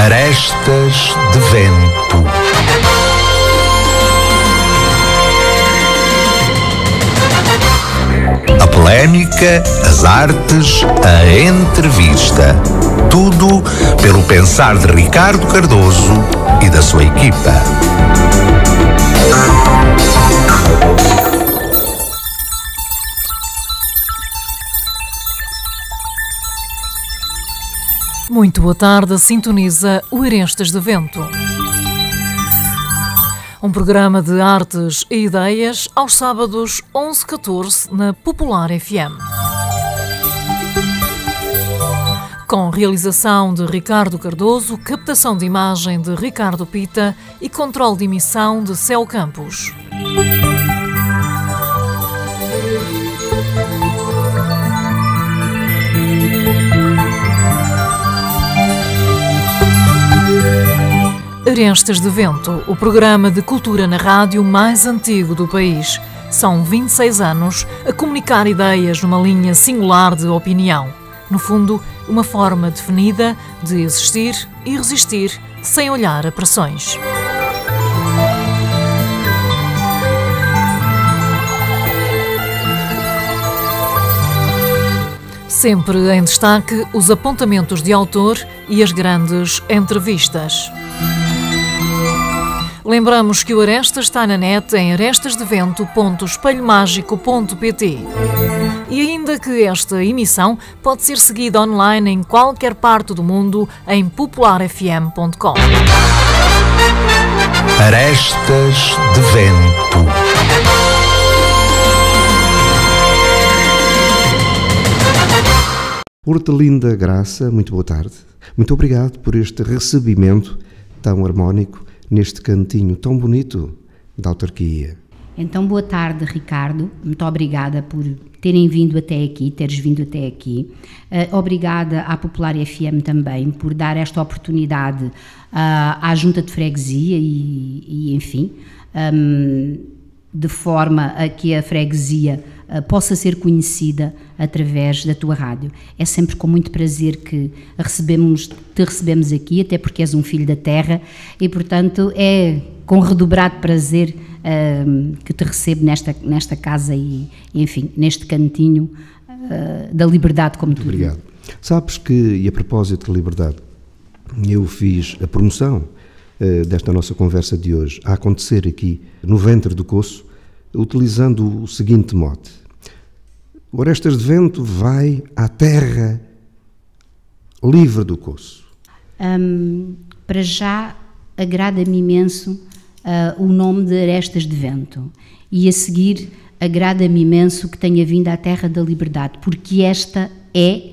Arestas de Vento. A polémica, as artes, a entrevista. Tudo pelo pensar de Ricardo Cardoso e da sua equipa. Muito boa tarde, sintoniza o Arestas de Vento. Um programa de artes e ideias aos sábados 11-14 na Popular FM. Com realização de Ricardo Cardoso, captação de imagem de Ricardo Pita e controle de emissão de Céu Campos. Arestas de Vento, o programa de cultura na rádio mais antigo do país. São 26 anos a comunicar ideias numa linha singular de opinião. No fundo, uma forma definida de existir e resistir sem olhar a pressões. Sempre em destaque os apontamentos de autor e as grandes entrevistas. Lembramos que o Arestas está na net em arestasdevento.espelhomágico.pt e ainda que esta emissão pode ser seguida online em qualquer parte do mundo em popularfm.com. Arestas de Vento. Hortelinda Graça, muito boa tarde. Muito obrigado por este recebimento tão harmónico neste cantinho tão bonito da autarquia. Então, boa tarde, Ricardo. Muito obrigada por terem vindo até aqui, teres vindo até aqui. Obrigada à Popular FM também por dar esta oportunidade à Junta de Freguesia e enfim, de forma a que a freguesia possa ser conhecida através da tua rádio. É sempre com muito prazer que te recebemos aqui, até porque és um filho da terra e, portanto, é com redobrado prazer que te recebo nesta casa e, enfim, neste cantinho da liberdade, como tu dizes. Obrigado. Sabes que, e a propósito de liberdade, eu fiz a promoção desta nossa conversa de hoje a acontecer aqui no ventre do Coço, utilizando o seguinte mote: o Arestas de Vento vai à terra livre do Coço. Para já, agrada-me imenso o nome de Arestas de Vento e a seguir agrada-me imenso que tenha vindo à terra da liberdade, porque esta é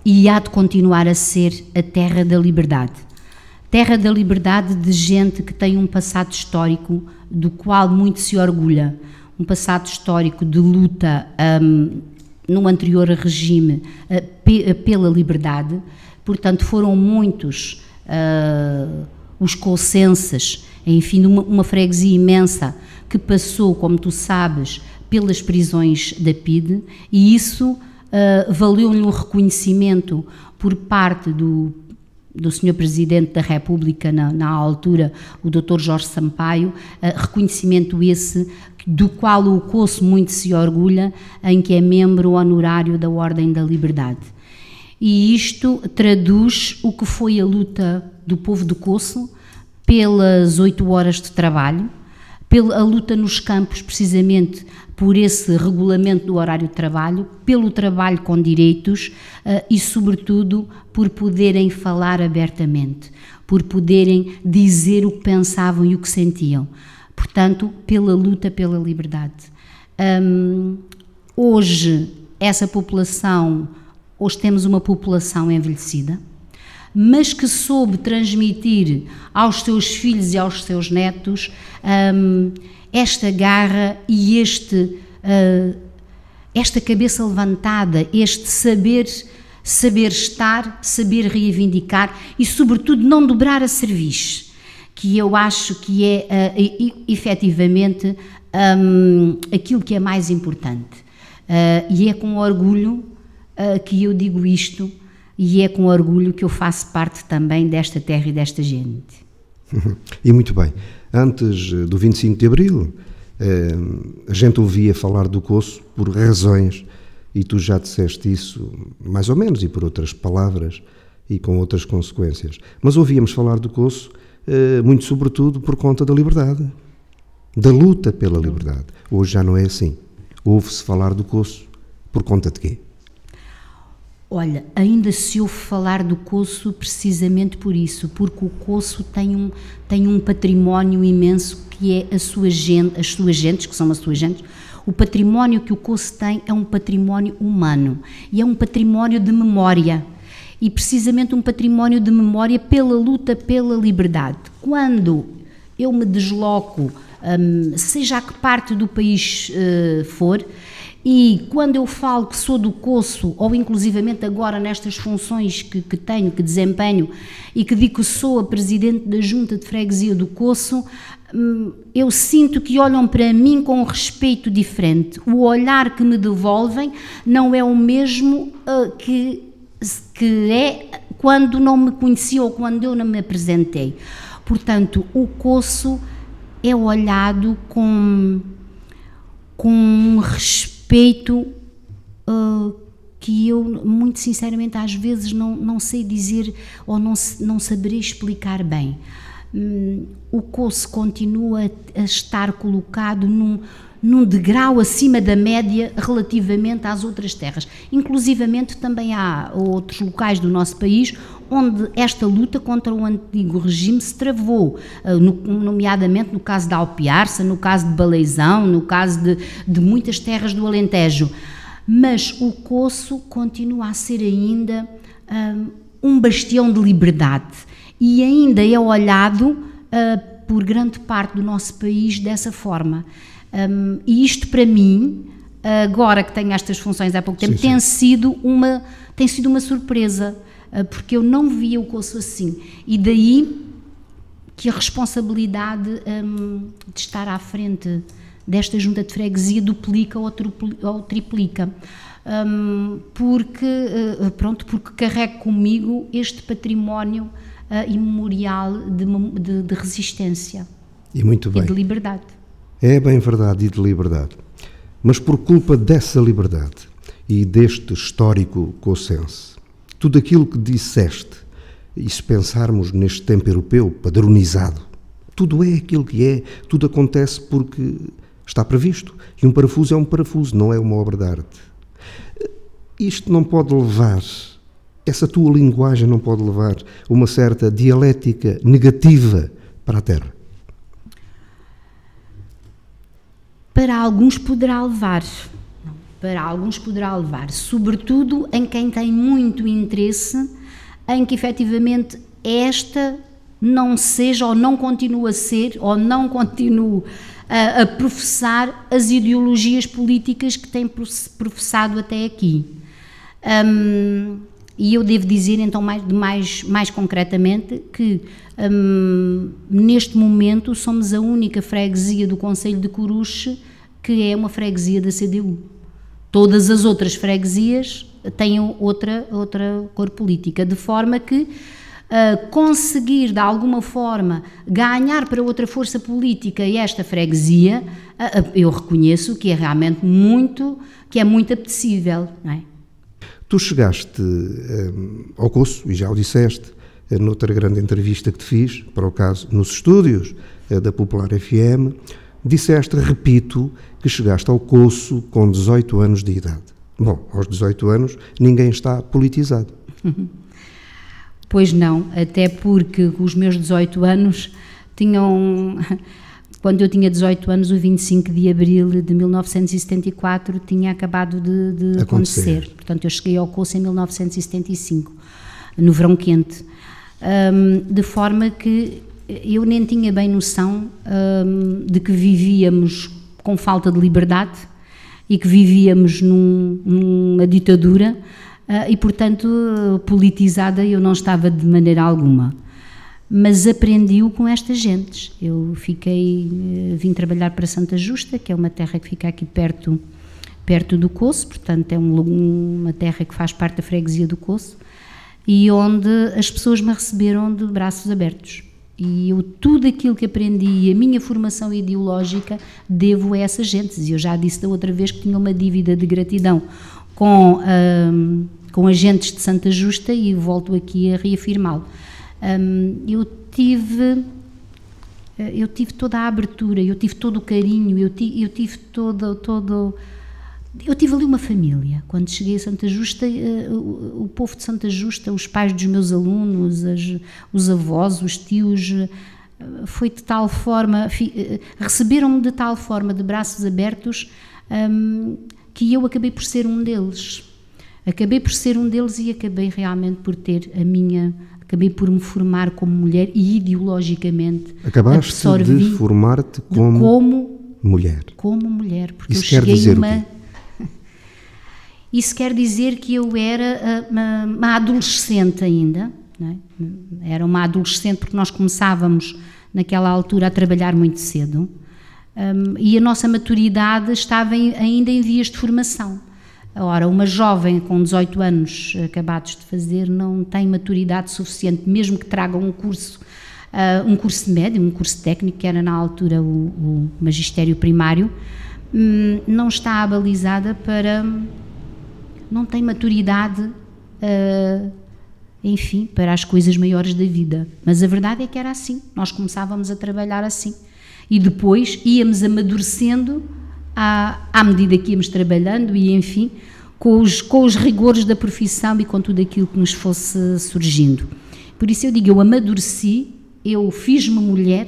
e há de continuar a ser a terra da liberdade. Terra da liberdade de gente que tem um passado histórico do qual muito se orgulha, um passado histórico de luta no anterior regime pela liberdade. Portanto, foram muitos os cocenses, enfim, uma freguesia imensa que passou, como tu sabes, pelas prisões da PIDE, e isso valeu-lhe um reconhecimento por parte do Sr. Presidente da República, na altura, o Dr. Jorge Sampaio, reconhecimento esse do qual o Coço muito se orgulha, em que é membro honorário da Ordem da Liberdade. E isto traduz o que foi a luta do povo do Coço pelas 8 horas de trabalho, pela luta nos campos, precisamente por esse regulamento do horário de trabalho, pelo trabalho com direitos e, sobretudo, por poderem falar abertamente, por poderem dizer o que pensavam e o que sentiam. Portanto, pela luta pela liberdade. Hoje temos uma população envelhecida, mas que soube transmitir aos seus filhos e aos seus netos esta garra e esta cabeça levantada, este saber estar, saber reivindicar e, sobretudo, não dobrar a cerviz, que eu acho que é efetivamente aquilo que é mais importante. E é com orgulho que eu digo isto, e é com orgulho que eu faço parte também desta terra e desta gente. E muito bem, antes do 25 de Abril, a gente ouvia falar do Coço por razões, e tu já disseste isso mais ou menos, e por outras palavras, e com outras consequências. Mas ouvíamos falar do Coço muito sobretudo por conta da liberdade, da luta pela liberdade. Hoje já não é assim. Ouve-se falar do Coço por conta de quê? Olha, ainda se ouve falar do Coço precisamente por isso, porque o Coço tem um património imenso que é as suas gentes, que são as suas gentes. O património que o Coço tem é um património humano e é um património de memória, e precisamente um património de memória pela luta pela liberdade. Quando eu me desloco, seja a que parte do país for, e quando eu falo que sou do Coço, ou inclusivamente agora nestas funções que tenho, que desempenho, e que digo que sou a Presidente da Junta de Freguesia do Coço, eu sinto que olham para mim com um respeito diferente. O olhar que me devolvem não é o mesmo que é quando não me conhecia ou quando eu não me apresentei. Portanto, o Coço é olhado com um respeito que eu, muito sinceramente, às vezes não sei dizer ou não saberei explicar bem. O Coço continua a estar colocado num degrau acima da média relativamente às outras terras. Inclusivamente também há outros locais do nosso país onde esta luta contra o antigo regime se travou, nomeadamente no caso da Alpiarça, no caso de Baleizão, no caso de muitas terras do Alentejo. Mas o Coço continua a ser ainda um bastião de liberdade e ainda é olhado por grande parte do nosso país dessa forma. E isto para mim, agora que tenho estas funções há pouco tempo, tem sido uma surpresa, porque eu não via o Coço assim, e daí que a responsabilidade de estar à frente desta junta de freguesia duplica ou triplica, porque carrego comigo este património imemorial de resistência e muito bem. E de liberdade. É bem verdade, e de liberdade. Mas por culpa dessa liberdade e deste histórico cocense, tudo aquilo que disseste, e se pensarmos neste tempo europeu padronizado, tudo é aquilo que é, tudo acontece porque está previsto. E um parafuso é um parafuso, não é uma obra de arte. Isto não pode levar, essa tua linguagem não pode levar uma certa dialética negativa para a Terra. Para alguns poderá levar, sobretudo em quem tem muito interesse em que efetivamente esta não seja ou não continue a ser ou não continue a professar as ideologias políticas que tem professado até aqui. E eu devo dizer então mais concretamente que neste momento somos a única freguesia do concelho de Coruche que é uma freguesia da CDU. Todas as outras freguesias têm outra cor política, de forma que conseguir de alguma forma ganhar para outra força política esta freguesia, eu reconheço que é realmente muito apetecível, não é? Tu chegaste ao Coço, e já o disseste, noutra grande entrevista que te fiz, para o caso, nos estúdios da Popular FM, disseste, repito, que chegaste ao Coço com 18 anos de idade. Bom, aos 18 anos ninguém está politizado. Pois não, até porque os meus 18 anos tinham... Quando eu tinha 18 anos, o 25 de abril de 1974 tinha acabado de acontecer. Portanto, eu cheguei ao Coço em 1975, no verão quente. De forma que eu nem tinha bem noção de que vivíamos com falta de liberdade e que vivíamos numa ditadura e, portanto, politizada eu não estava de maneira alguma. Mas aprendi-o com estas gentes. Eu vim trabalhar para Santa Justa, que é uma terra que fica aqui perto do Coço, portanto é uma terra que faz parte da freguesia do Coço, e onde as pessoas me receberam de braços abertos. E eu, tudo aquilo que aprendi, a minha formação ideológica, devo a essas gentes. E eu já disse da outra vez que tinha uma dívida de gratidão com agentes de Santa Justa, e volto aqui a reafirmá-lo. Eu tive toda a abertura, eu tive todo o carinho, eu tive eu tive ali uma família. Quando cheguei a Santa Justa, o povo de Santa Justa, os pais dos meus alunos, os avós, os tios, foi de tal forma, receberam-me de tal forma, de braços abertos, que eu acabei por ser um deles. Acabei por ser um deles e acabei realmente por ter acabei por me formar como mulher e ideologicamente acabaste de formar-te como mulher. Como mulher, porque isso eu cheguei quer dizer o quê? Isso quer dizer que eu era uma adolescente ainda, não é? Era uma adolescente porque nós começávamos naquela altura a trabalhar muito cedo, e a nossa maturidade estava ainda em vias de formação. Ora, uma jovem com 18 anos acabados de fazer não tem maturidade suficiente, mesmo que traga um curso médio, um curso técnico, que era na altura o magistério primário, não está abalizada para... não tem maturidade, enfim, para as coisas maiores da vida. Mas a verdade é que era assim, nós começávamos a trabalhar assim. E depois íamos amadurecendo à medida que íamos trabalhando e, enfim, com os rigores da profissão e com tudo aquilo que nos fosse surgindo. Por isso eu digo, eu amadureci, eu fiz-me mulher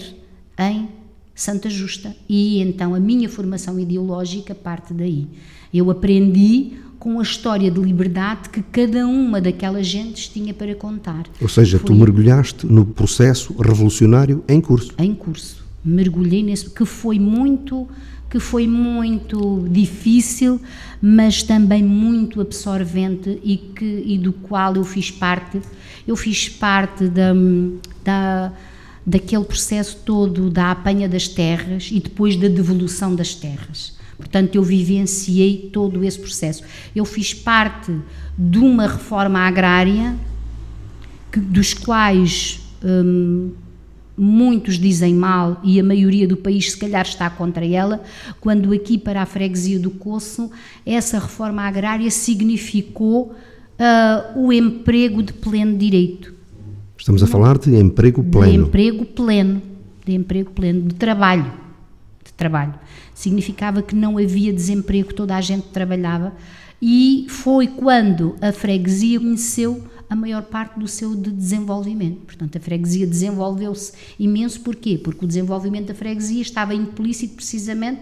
em Santa Justa, e então a minha formação ideológica parte daí. Eu aprendi com a história de liberdade que cada uma daquelas gentes tinha para contar. Ou seja, tu mergulhaste no processo revolucionário em curso. Em curso. Mergulhei nesse, que foi muito difícil, mas também muito absorvente, e do qual eu fiz parte. Eu fiz parte daquele processo todo da apanha das terras e depois da devolução das terras. Portanto, eu vivenciei todo esse processo. Eu fiz parte de uma reforma agrária dos quais muitos dizem mal, e a maioria do país se calhar está contra ela, quando aqui para a freguesia do Coço essa reforma agrária significou o emprego de pleno direito. Estamos a falar de emprego pleno. De emprego pleno, de trabalho. Significava que não havia desemprego, toda a gente trabalhava, e foi quando a freguesia conheceu a maior parte do seu desenvolvimento. Portanto, a freguesia desenvolveu-se imenso. Porquê? Porque o desenvolvimento da freguesia estava implícito precisamente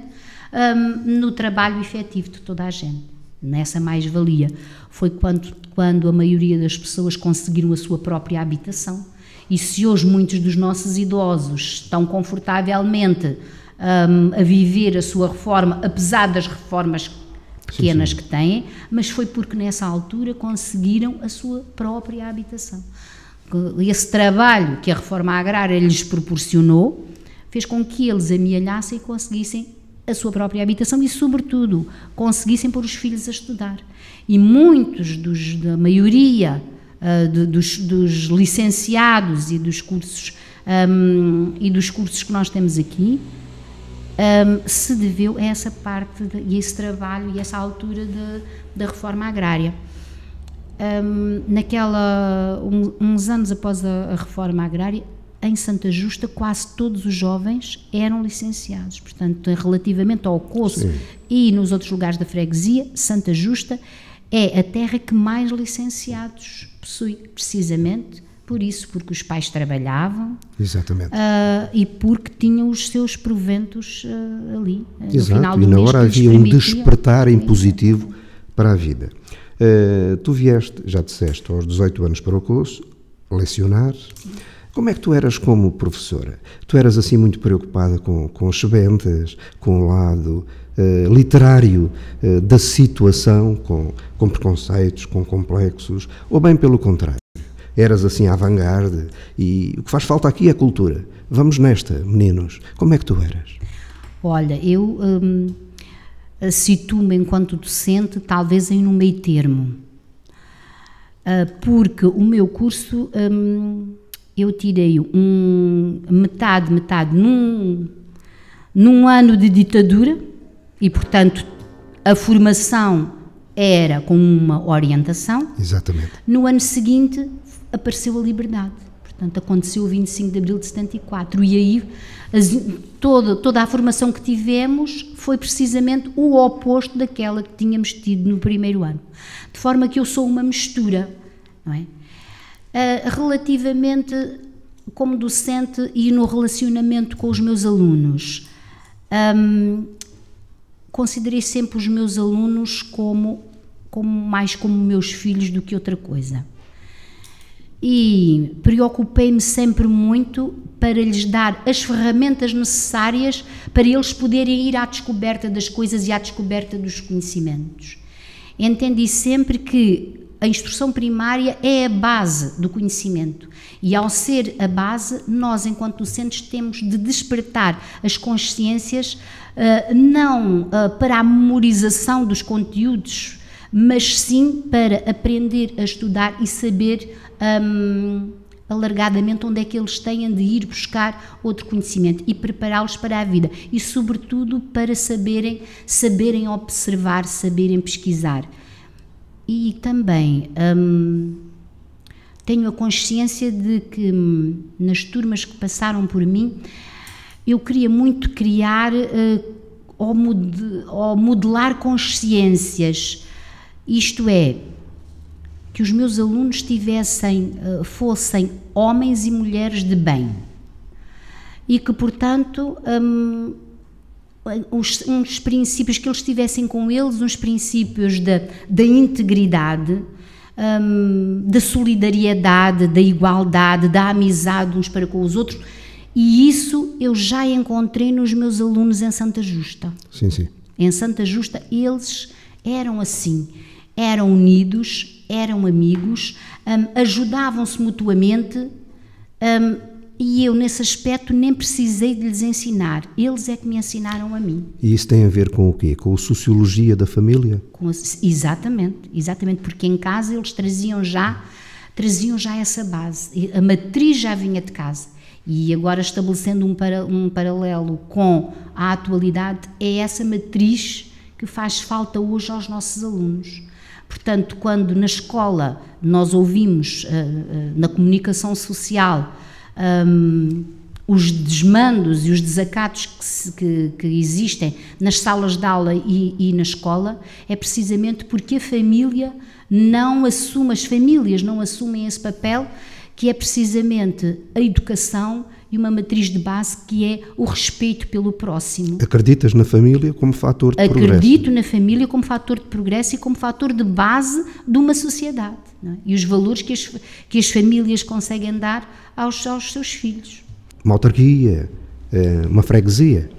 no trabalho efetivo de toda a gente, nessa mais-valia. Foi quando a maioria das pessoas conseguiram a sua própria habitação, e se hoje muitos dos nossos idosos estão confortavelmente a viver a sua reforma, apesar das reformas pequenas que têm, mas foi porque nessa altura conseguiram a sua própria habitação. Esse trabalho que a reforma agrária lhes proporcionou fez com que eles amealhassem e conseguissem a sua própria habitação e, sobretudo, conseguissem pôr os filhos a estudar. E muitos da maioria dos licenciados e dos cursos que nós temos aqui se deveu a essa parte e esse trabalho e essa altura da reforma agrária. Uns anos após a reforma agrária, em Santa Justa quase todos os jovens eram licenciados. Portanto, relativamente ao Coço e nos outros lugares da freguesia, Santa Justa é a terra que mais licenciados possui, precisamente por isso, porque os pais trabalhavam. Exatamente. E porque tinham os seus proventos ali. Exato, no final do e na hora havia um despertar positivo para a vida. Tu vieste, já disseste, aos 18 anos para o Coço, lecionar. Como é que tu eras como professora? Tu eras assim muito preocupada com as sebentes, com o lado literário da situação, com preconceitos, com complexos, ou bem pelo contrário? Eras assim à vanguarda, e o que faz falta aqui é cultura. Vamos nesta, meninos. Como é que tu eras? Olha, eu situo-me enquanto docente talvez em um meio termo. porque o meu curso, eu tirei metade num ano de ditadura, e, portanto, a formação era com uma orientação. Exatamente. No ano seguinte apareceu a liberdade. Portanto, aconteceu o 25 de abril de 74. E aí toda a formação que tivemos foi precisamente o oposto daquela que tínhamos tido no primeiro ano. De forma que eu sou uma mistura, não é? Relativamente como docente e no relacionamento com os meus alunos, considerei sempre os meus alunos mais como meus filhos do que outra coisa. E preocupei-me sempre muito para lhes dar as ferramentas necessárias para eles poderem ir à descoberta das coisas e à descoberta dos conhecimentos. Entendi sempre que a instrução primária é a base do conhecimento, e ao ser a base, nós, enquanto docentes, temos de despertar as consciências, não para a memorização dos conteúdos, mas sim para aprender a estudar e saber alargadamente onde é que eles têm de ir buscar outro conhecimento e prepará-los para a vida, e sobretudo para saberem observar, saberem pesquisar. E também tenho a consciência de que nas turmas que passaram por mim, eu queria muito criar ou modelar consciências, isto é, que os meus alunos fossem homens e mulheres de bem, e que, portanto, uns princípios que eles tivessem com eles, uns princípios da integridade, da solidariedade, da igualdade, da amizade uns para com os outros, e isso eu já encontrei nos meus alunos em Santa Justa. Sim, sim. Em Santa Justa eles eram assim, eram unidos, eram amigos, ajudavam-se mutuamente, e eu nesse aspecto nem precisei de lhes ensinar, eles é que me ensinaram a mim. E isso tem a ver com o quê? Com a sociologia da família? Exatamente, porque em casa eles traziam já essa base, a matriz já vinha de casa, e agora estabelecendo um paralelo com a atualidade, é essa matriz que faz falta hoje aos nossos alunos. Portanto, quando na escola nós ouvimos na comunicação social os desmandos e os desacatos que existem nas salas de aula e na escola, é precisamente porque as famílias não assumem esse papel, que é precisamente a educação e uma matriz de base que é o respeito pelo próximo. Acreditas na família como fator de progresso? Acredito na família como fator de progresso e como fator de base de uma sociedade, não é? E os valores que as famílias conseguem dar aos seus filhos. Uma autarquia, uma freguesia,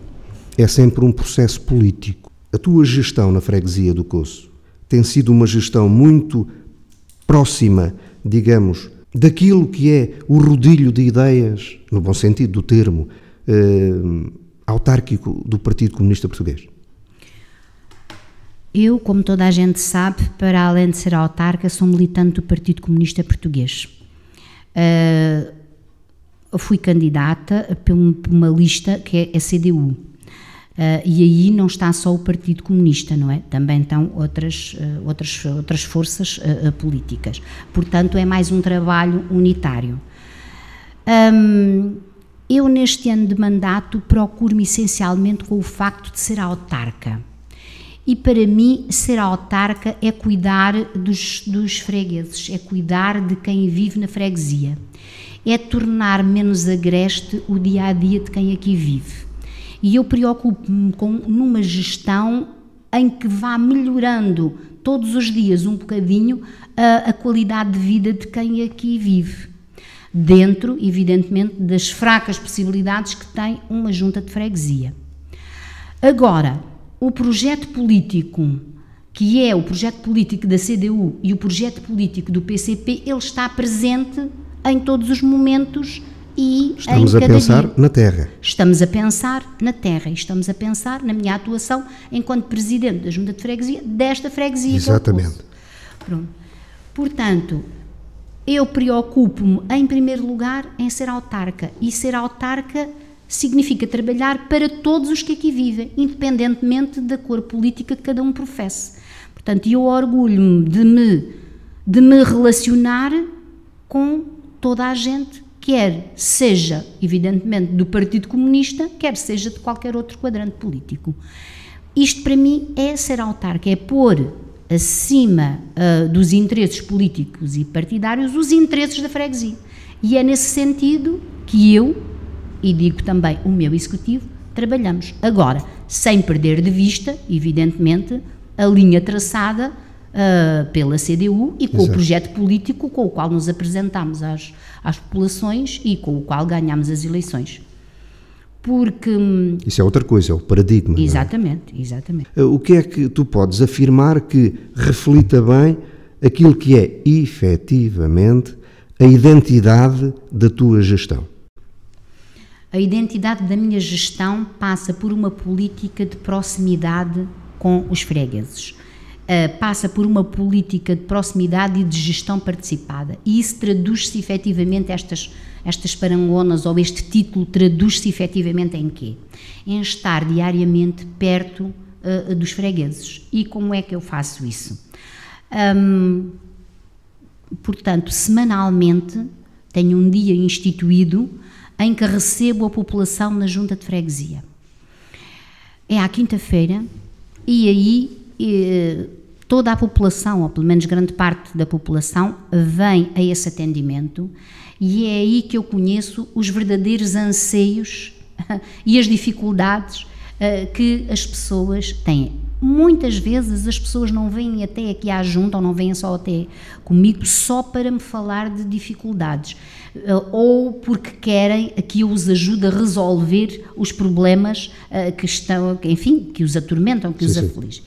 é sempre um processo político. A tua gestão na freguesia do Coço tem sido uma gestão muito próxima, digamos, daquilo que é o rodilho de ideias, no bom sentido do termo, autárquico do Partido Comunista Português? Eu, como toda a gente sabe, para além de ser autarca, sou militante do Partido Comunista Português. Fui candidata por uma lista que é a CDU. E aí não está só o Partido Comunista, não é? Também estão outras forças políticas. Portanto, é mais um trabalho unitário. Eu, neste ano de mandato, procuro-me essencialmente com o facto de ser autarca. E para mim, ser autarca é cuidar dos fregueses, é cuidar de quem vive na freguesia, é tornar menos agreste o dia-a-dia de quem aqui vive. E eu preocupo-me numa gestão em que vá melhorando todos os dias um bocadinho a qualidade de vida de quem aqui vive, dentro, evidentemente, das fracas possibilidades que tem uma junta de freguesia. Agora, o projeto político, que é o projeto político da CDU e o projeto político do PCP, ele está presente em todos os momentos e estamos a pensar na terra. Estamos a pensar na terra e estamos a pensar na minha atuação enquanto presidente da Junta de Freguesia desta freguesia. Exatamente. Pronto. Portanto, eu preocupo-me, em primeiro lugar, em ser autarca. E ser autarca significa trabalhar para todos os que aqui vivem, independentemente da cor política que cada um professe. Portanto, eu orgulho-me de me relacionar com toda a gente, quer seja, evidentemente, do Partido Comunista, quer seja de qualquer outro quadrante político. Isto, para mim, é ser autarca, é pôr acima dos interesses políticos e partidários os interesses da freguesia. E é nesse sentido que eu, e digo também o meu executivo, trabalhamos. Agora, sem perder de vista, evidentemente, a linha traçada pela CDU e com o projeto político com o qual nos apresentamos às populações e com o qual ganhamos as eleições. Porque... Isso é outra coisa, é o paradigma. Exatamente, não é? Exatamente. O que é que tu podes afirmar que reflita bem aquilo que é, efetivamente, a identidade da tua gestão? A identidade da minha gestão passa por uma política de proximidade com os fregueses. Passa por uma política de proximidade e de gestão participada. E isso traduz-se efetivamente, estas parangonas ou este título traduz-se efetivamente em quê? Em estar diariamente perto dos fregueses. E como é que eu faço isso? Portanto, semanalmente tenho um dia instituído em que recebo a população na junta de freguesia. É à quinta-feira e aí toda a população, ou pelo menos grande parte da população, vem a esse atendimento e é aí que eu conheço os verdadeiros anseios e as dificuldades que as pessoas têm. Muitas vezes as pessoas não vêm até aqui à junta, ou não vêm só até comigo, só para me falar de dificuldades, ou porque querem que eu os ajude a resolver os problemas que estão, enfim, que os atormentam, que os afligem.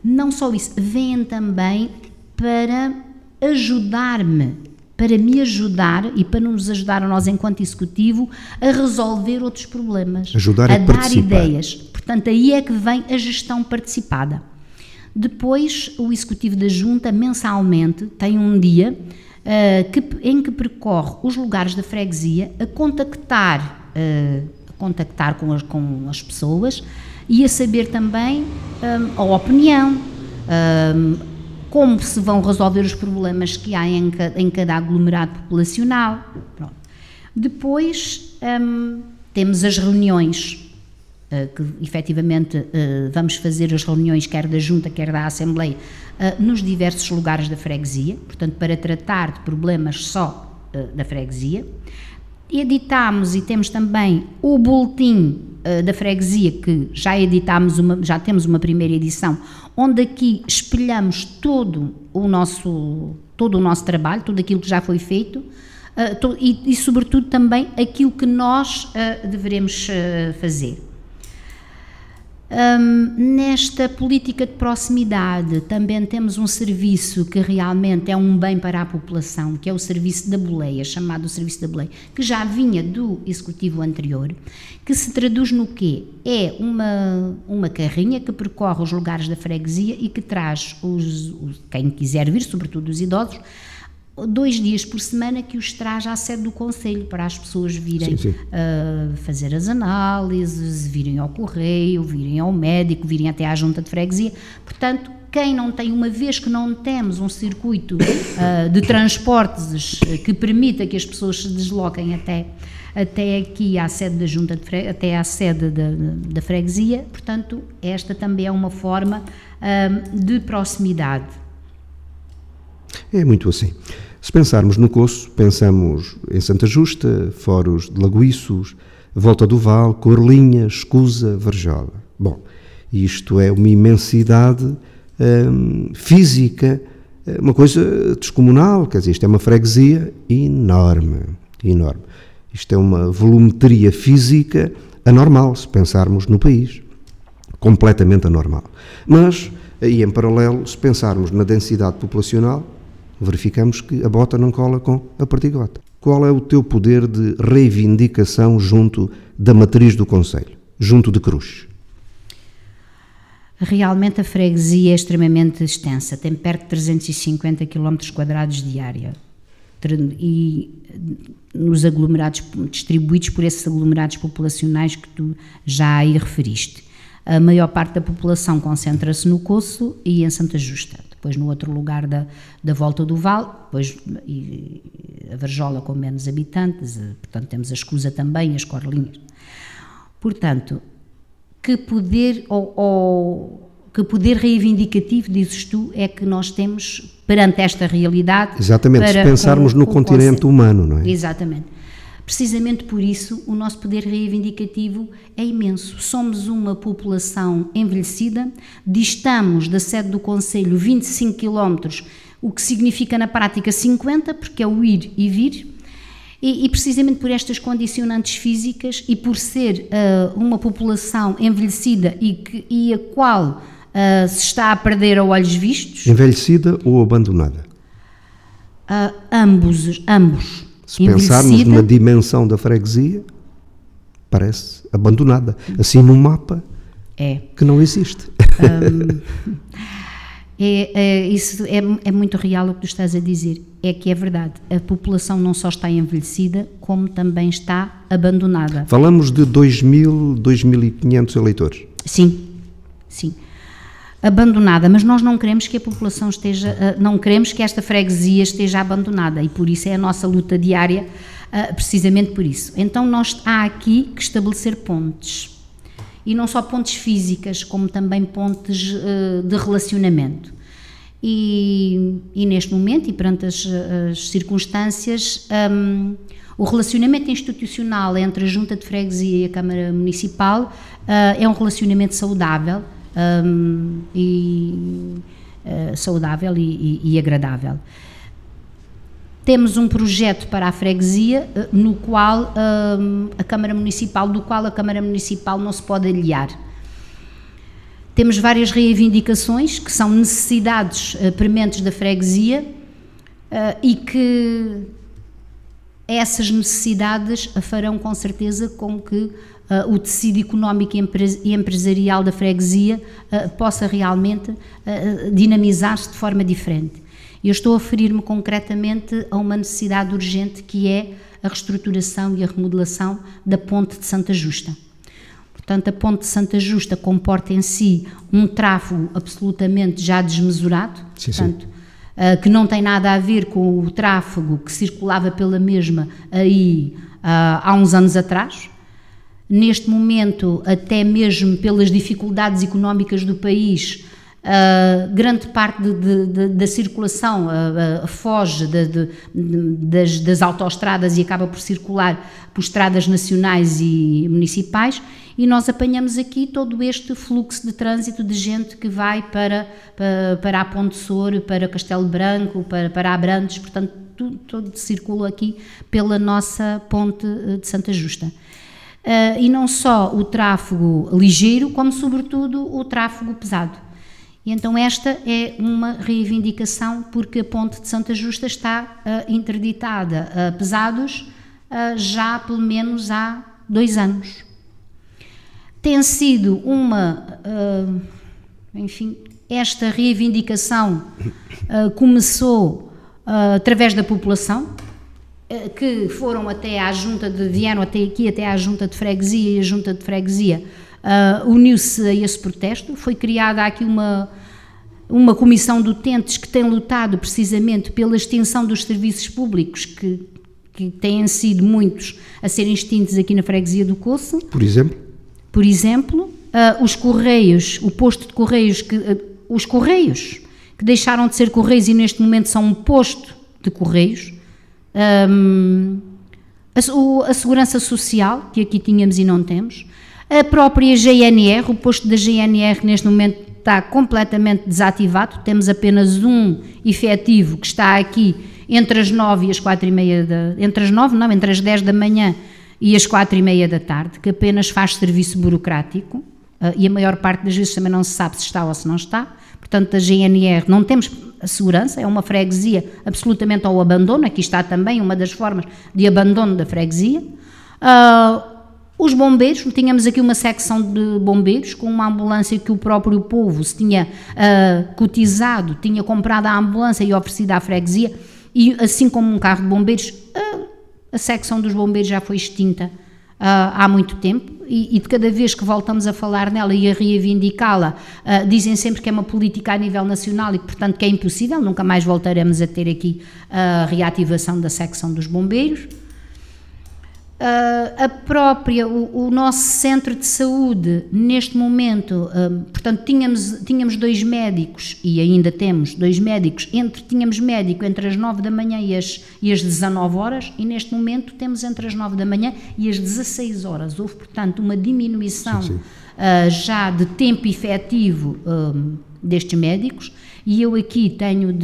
Não só isso, vêm também para ajudar-me, para me ajudar e para nos ajudar a nós enquanto executivo a resolver outros problemas, ajudar a dar ideias. Portanto, aí é que vem a gestão participada. Depois, o executivo da junta mensalmente tem um dia em que percorre os lugares da freguesia a contactar com as pessoas e a saber também a opinião, como se vão resolver os problemas que há em cada aglomerado populacional. Pronto. Depois temos as reuniões, que efetivamente vamos fazer as reuniões quer da junta, quer da Assembleia, nos diversos lugares da freguesia, portanto para tratar de problemas só da freguesia. Editamos e temos também o boletim da freguesia, que já temos uma primeira edição, onde aqui espelhamos todo o nosso trabalho, tudo aquilo que já foi feito e sobretudo também aquilo que nós deveremos fazer. Nesta política de proximidade também temos um serviço que realmente é um bem para a população, que é o serviço da boleia, chamado o serviço da boleia, que já vinha do executivo anterior, que se traduz no quê? É uma carrinha que percorre os lugares da freguesia e que traz quem quiser vir, sobretudo os idosos, 2 dias por semana, que os traz à sede do concelho para as pessoas virem fazer as análises, virem ao correio, virem ao médico, virem até à junta de freguesia. Portanto, quem não tem, uma vez que não temos um circuito de transportes que permita que as pessoas se desloquem até aqui à sede da junta de freguesia, até à sede da freguesia, portanto, esta também é uma forma de proximidade. É muito assim. Se pensarmos no Coço, pensamos em Santa Justa, Foros de Lagoiços, Volta do Val, Corlinha, Escusa, Varjola. Bom, isto é uma imensidade física, uma coisa descomunal, quer dizer, isto é uma freguesia enorme, enorme. Isto é uma volumetria física anormal, se pensarmos no país, completamente anormal. Mas, aí em paralelo, se pensarmos na densidade populacional, verificamos que a bota não cola com a perdigota. Qual é o teu poder de reivindicação junto da matriz do concelho, junto de Cruz? Realmente a freguesia é extremamente extensa, tem perto de 350 km² de área. e nos aglomerados, distribuídos por esses aglomerados populacionais que tu já aí referiste. A maior parte da população concentra-se no Coço e em Santa Justa, depois no outro lugar da Volta do Vale, depois a Varjola com menos habitantes, portanto temos a Escusa também, as Corlinhas. Portanto, que poder reivindicativo, dizes tu, é que nós temos perante esta realidade? Exatamente, se pensarmos no continente humano, não é? Exatamente. Precisamente por isso, o nosso poder reivindicativo é imenso. Somos uma população envelhecida, distamos da sede do Conselho 25 km, o que significa na prática 50, porque é o ir e vir, e precisamente por estas condicionantes físicas e por ser uma população envelhecida e a qual se está a perder a olhos vistos. Envelhecida ou abandonada? Ambos. Se pensarmos numa dimensão da freguesia, parece abandonada. Assim no mapa, que não existe. Isso é muito real o que tu estás a dizer. É que é verdade. A população não só está envelhecida, como também está abandonada. Falamos de 2.000, 2.500 eleitores. Sim. Abandonada, mas nós não queremos que a população não queremos que esta freguesia esteja abandonada e por isso é a nossa luta diária, precisamente por isso. Então há aqui que estabelecer pontes, e não só pontes físicas, como também pontes de relacionamento. E neste momento, e perante as circunstâncias, o relacionamento institucional entre a Junta de Freguesia e a Câmara Municipal é um relacionamento saudável, saudável e agradável. Temos um projeto para a freguesia no qual a Câmara Municipal não se pode aliar. Temos várias reivindicações que são necessidades prementes da freguesia e que essas necessidades farão com certeza com que o tecido económico e empresarial da freguesia possa realmente dinamizar-se de forma diferente. Eu estou a referir-me concretamente a uma necessidade urgente que é a reestruturação e a remodelação da Ponte de Santa Justa. Portanto, a Ponte de Santa Justa comporta em si um tráfego absolutamente já desmesurado, portanto, que não tem nada a ver com o tráfego que circulava pela mesma aí há uns anos atrás. Neste momento, até mesmo pelas dificuldades económicas do país, grande parte da circulação foge das autoestradas e acaba por circular por estradas nacionais e municipais, e nós apanhamos aqui todo este fluxo de trânsito de gente que vai para a Ponte Sor, para Castelo Branco, para Abrantes, portanto tudo circula aqui pela nossa Ponte de Santa Justa. E não só o tráfego ligeiro, como sobretudo o tráfego pesado. E então esta é uma reivindicação, porque a Ponte de Santa Justa está interditada a pesados já pelo menos há 2 anos. Tem sido esta reivindicação começou através da população, que foram até à Junta vieram até à Junta de Freguesia, e a Junta de Freguesia uniu-se a esse protesto. Foi criada aqui uma comissão de utentes que tem lutado precisamente pela extinção dos serviços públicos que têm sido muitos a serem extintos aqui na freguesia do Coço. Por exemplo, os Correios, o posto de Correios, os Correios que deixaram de ser Correios e neste momento são um posto de Correios. A Segurança Social, que aqui tínhamos e não temos, a própria GNR, o posto da GNR neste momento está completamente desativado, temos apenas um efetivo que está aqui entre as 9 e as 4h30, entre as 10 da manhã e as 4h30 da tarde, que apenas faz serviço burocrático, e a maior parte das vezes também não se sabe se está ou se não está. Portanto, a GNR não temos a segurança, é uma freguesia absolutamente ao abandono. Aqui está também uma das formas de abandono da freguesia. Os bombeiros, tínhamos aqui uma secção de bombeiros com uma ambulância que o próprio povo se tinha cotizado, tinha comprado a ambulância e oferecido à freguesia, E assim como um carro de bombeiros, a secção dos bombeiros já foi extinta há muito tempo, e de cada vez que voltamos a falar nela e a reivindicá-la, dizem sempre que é uma política a nível nacional e que, portanto, que é impossível, nunca mais voltaremos a ter aqui a reativação da secção dos bombeiros. O nosso centro de saúde, neste momento, portanto, tínhamos 2 médicos, e ainda temos 2 médicos, tínhamos médico entre as 9 da manhã e as 19 horas, e neste momento temos entre as 9 da manhã e as 16 horas. Houve, portanto, uma diminuição já de tempo efetivo destes médicos, e eu aqui tenho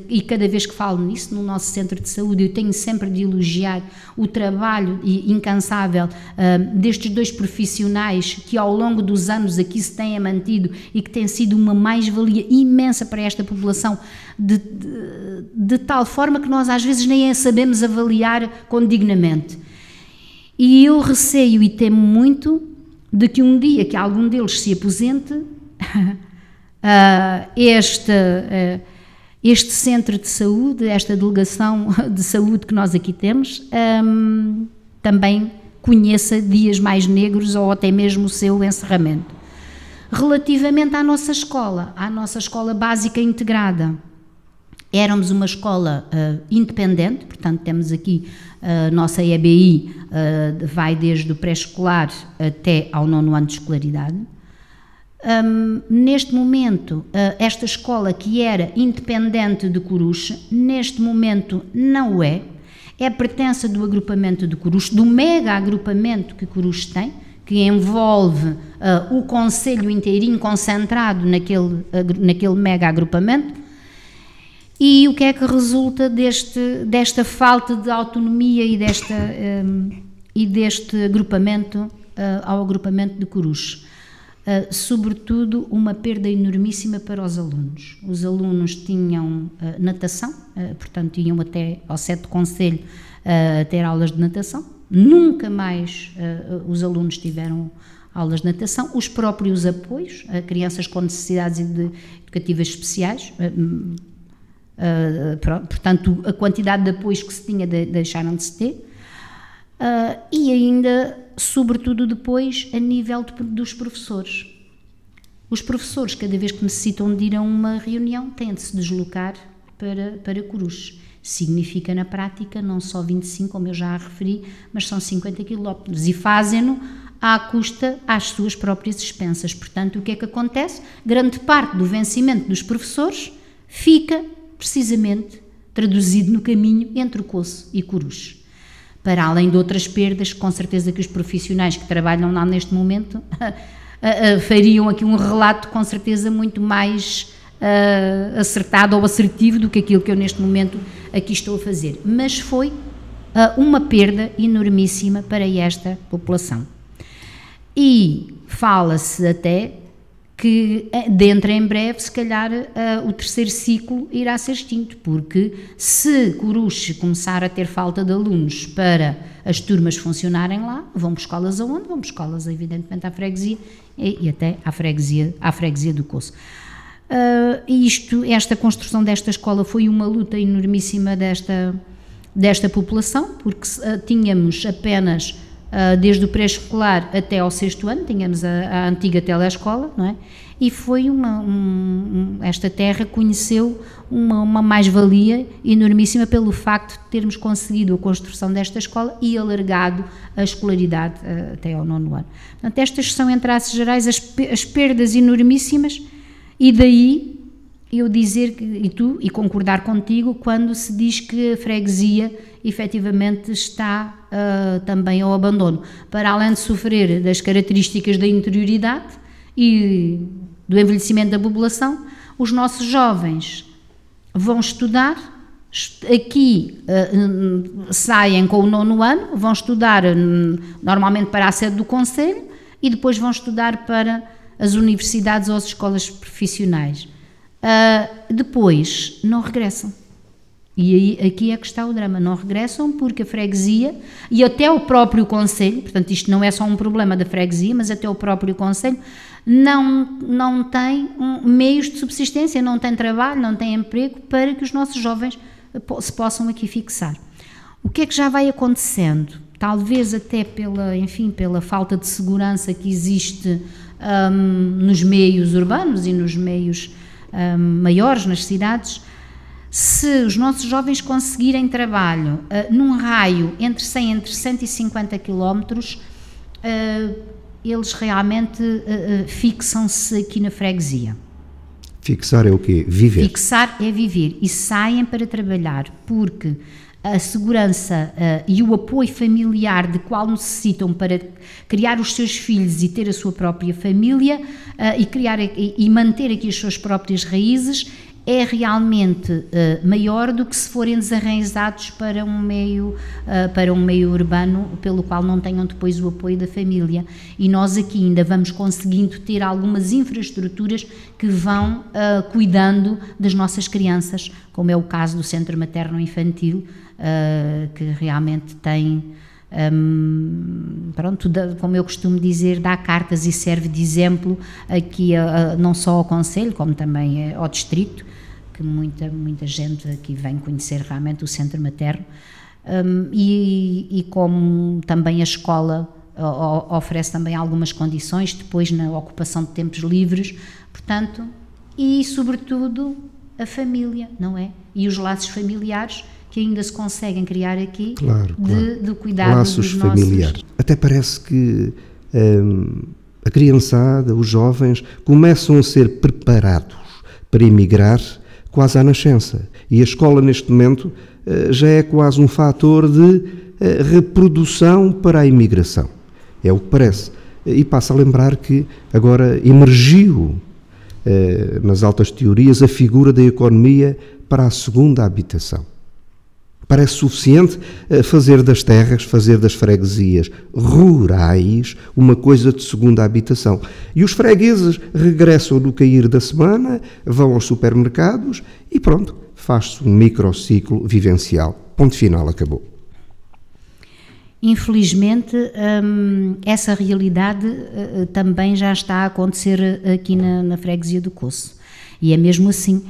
e cada vez que falo nisso no nosso centro de saúde, eu tenho sempre de elogiar o trabalho incansável destes 2 profissionais que ao longo dos anos aqui se têm mantido e que tem sido uma mais-valia imensa para esta população, de tal forma que nós às vezes nem a sabemos avaliar condignamente. E eu receio e temo muito de que um dia que algum deles se aposente, este centro de saúde, esta delegação de saúde que nós aqui temos, também conheça dias mais negros ou até mesmo o seu encerramento. Relativamente à nossa escola básica integrada, éramos uma escola independente, portanto temos aqui a nossa EBI, vai desde o pré-escolar até ao 9º ano de escolaridade. Neste momento, esta escola que era independente de Coruche, neste momento não é pertença do agrupamento de Coruche, do mega agrupamento que Coruche tem, que envolve o concelho inteirinho concentrado naquele mega agrupamento. E o que é que resulta desta falta de autonomia e deste agrupamento ao agrupamento de Coruche? Sobretudo uma perda enormíssima para os alunos. Os alunos tinham natação, portanto iam até ao 7º concelho ter aulas de natação. Nunca mais os alunos tiveram aulas de natação. Os próprios apoios a crianças com necessidades educativas especiais, portanto a quantidade de apoios que se tinha deixaram de se ter. E ainda, sobretudo depois, a nível dos professores. Os professores, cada vez que necessitam de ir a uma reunião, têm de se deslocar para Coruche. Significa, na prática, não só 25, como eu já referi, mas são 50 quilómetros. E fazem-no à custa às suas próprias expensas. Portanto, o que é que acontece? Grande parte do vencimento dos professores fica, precisamente, traduzido no caminho entre o Coço e Coruche. Para além de outras perdas, com certeza que os profissionais que trabalham lá neste momento fariam aqui um relato com certeza muito mais acertado ou assertivo do que aquilo que eu neste momento aqui estou a fazer. Mas foi uma perda enormíssima para esta população. E fala-se até que dentro em breve, se calhar, o 3º ciclo irá ser extinto, porque se Coruche começar a ter falta de alunos para as turmas funcionarem lá, vão buscá-las aonde? Vão buscá-las, evidentemente, à freguesia e até à freguesia do Coço. Esta construção desta escola foi uma luta enormíssima desta população, porque tínhamos apenas desde o pré-escolar até ao 6º ano, tínhamos a antiga telescola, não é? E foi esta terra conheceu uma mais-valia enormíssima pelo facto de termos conseguido a construção desta escola e alargado a escolaridade até ao 9º ano. Portanto, estas são, em traços gerais, as perdas enormíssimas, e daí eu dizer, e concordar contigo, quando se diz que a freguesia efetivamente está também ao abandono, para além de sofrer das características da interioridade e do envelhecimento da população. Os nossos jovens vão estudar, aqui saem com o 9º ano, vão estudar normalmente para a sede do concelho e depois vão estudar para as universidades ou as escolas profissionais. Depois não regressam. E aí, aqui é que está o drama, não regressam porque a freguesia e até o próprio concelho, portanto isto não é só um problema da freguesia, mas até o próprio concelho não tem meios de subsistência, não tem trabalho, não tem emprego para que os nossos jovens se possam aqui fixar. O que é que já vai acontecendo? Talvez até pela falta de segurança que existe nos meios urbanos e nos meios maiores, nas cidades, se os nossos jovens conseguirem trabalho num raio entre 100 e 150 km, eles realmente fixam-se aqui na freguesia. Fixar é o quê? Viver. Fixar é viver e saem para trabalhar, porque a segurança e o apoio familiar de qual necessitam para criar os seus filhos e ter a sua própria família e manter aqui as suas próprias raízes é realmente maior do que se forem desarraizados para um meio urbano pelo qual não tenham depois o apoio da família. E nós aqui ainda vamos conseguindo ter algumas infraestruturas que vão cuidando das nossas crianças, como é o caso do Centro Materno-Infantil, que realmente tem, como eu costumo dizer, dá cartas e serve de exemplo aqui não só ao Concelho, como também ao Distrito, que muita gente aqui vem conhecer realmente o Centro Materno, e como também a escola oferece também algumas condições depois na ocupação de tempos livres, portanto, e sobretudo a família, não é? E os laços familiares que ainda se conseguem criar aqui, claro. Do cuidado laços dos nossos... familiares. Até parece que a criançada, os jovens, começam a ser preparados para emigrar quase à nascença. E a escola, neste momento, já é quase um fator de reprodução para a imigração. É o que parece. E passa a lembrar que agora emergiu nas altas teorias a figura da economia para a segunda habitação. Parece suficiente fazer das terras, fazer das freguesias rurais uma coisa de segunda habitação. E os fregueses regressam no cair da semana, vão aos supermercados e pronto, faz-se um microciclo vivencial. Ponto final, acabou. Infelizmente, essa realidade também já está a acontecer aqui na freguesia do Coço. E é mesmo assim.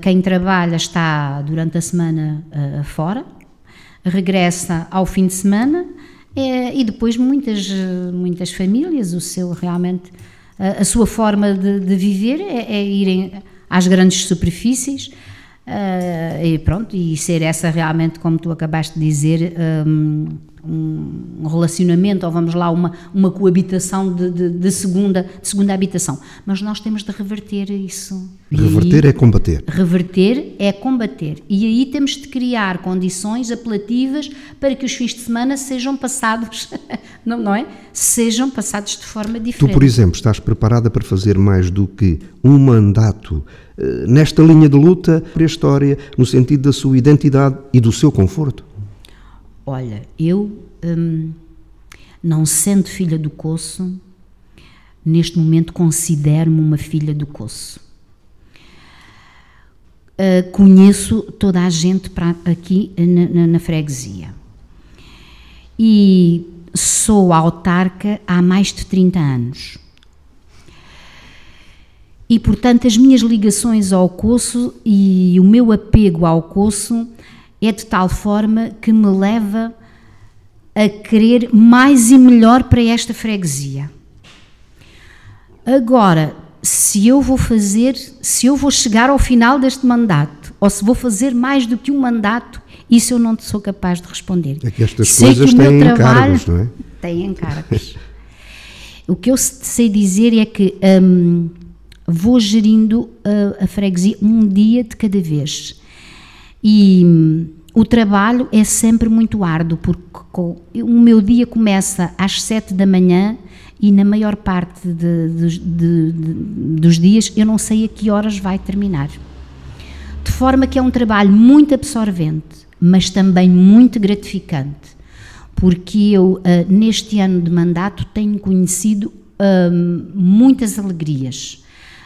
Quem trabalha está durante a semana fora, regressa ao fim de semana e depois muitas famílias, a sua forma de viver é irem às grandes superfícies e pronto, e ser essa realmente, como tu acabaste de dizer, um relacionamento, ou vamos lá, uma coabitação de segunda habitação. Mas nós temos de reverter isso. Reverter é combater. Reverter é combater. E aí temos de criar condições apelativas para que os fins de semana sejam passados, não é? Sejam passados de forma diferente. Tu, por exemplo, estás preparada para fazer mais do que um mandato nesta linha de luta para a história, no sentido da sua identidade e do seu conforto? Olha, eu, não sendo filha do Coço, neste momento considero-me uma filha do Coço. Conheço toda a gente aqui na freguesia. E sou autarca há mais de 30 anos. E, portanto, as minhas ligações ao Coço e o meu apego ao Coço é de tal forma que me leva a querer mais e melhor para esta freguesia. Agora, se eu vou chegar ao final deste mandato, ou se vou fazer mais do que um mandato, isso eu não sou capaz de responder. É que estas coisas têm encargos, não é? Têm encargos. O que eu sei dizer é que vou gerindo a freguesia um dia de cada vez. E o trabalho é sempre muito árduo, porque o meu dia começa às 7 da manhã e na maior parte dos dias eu não sei a que horas vai terminar. De forma que é um trabalho muito absorvente, mas também muito gratificante, porque eu, neste ano de mandato, tenho conhecido muitas alegrias.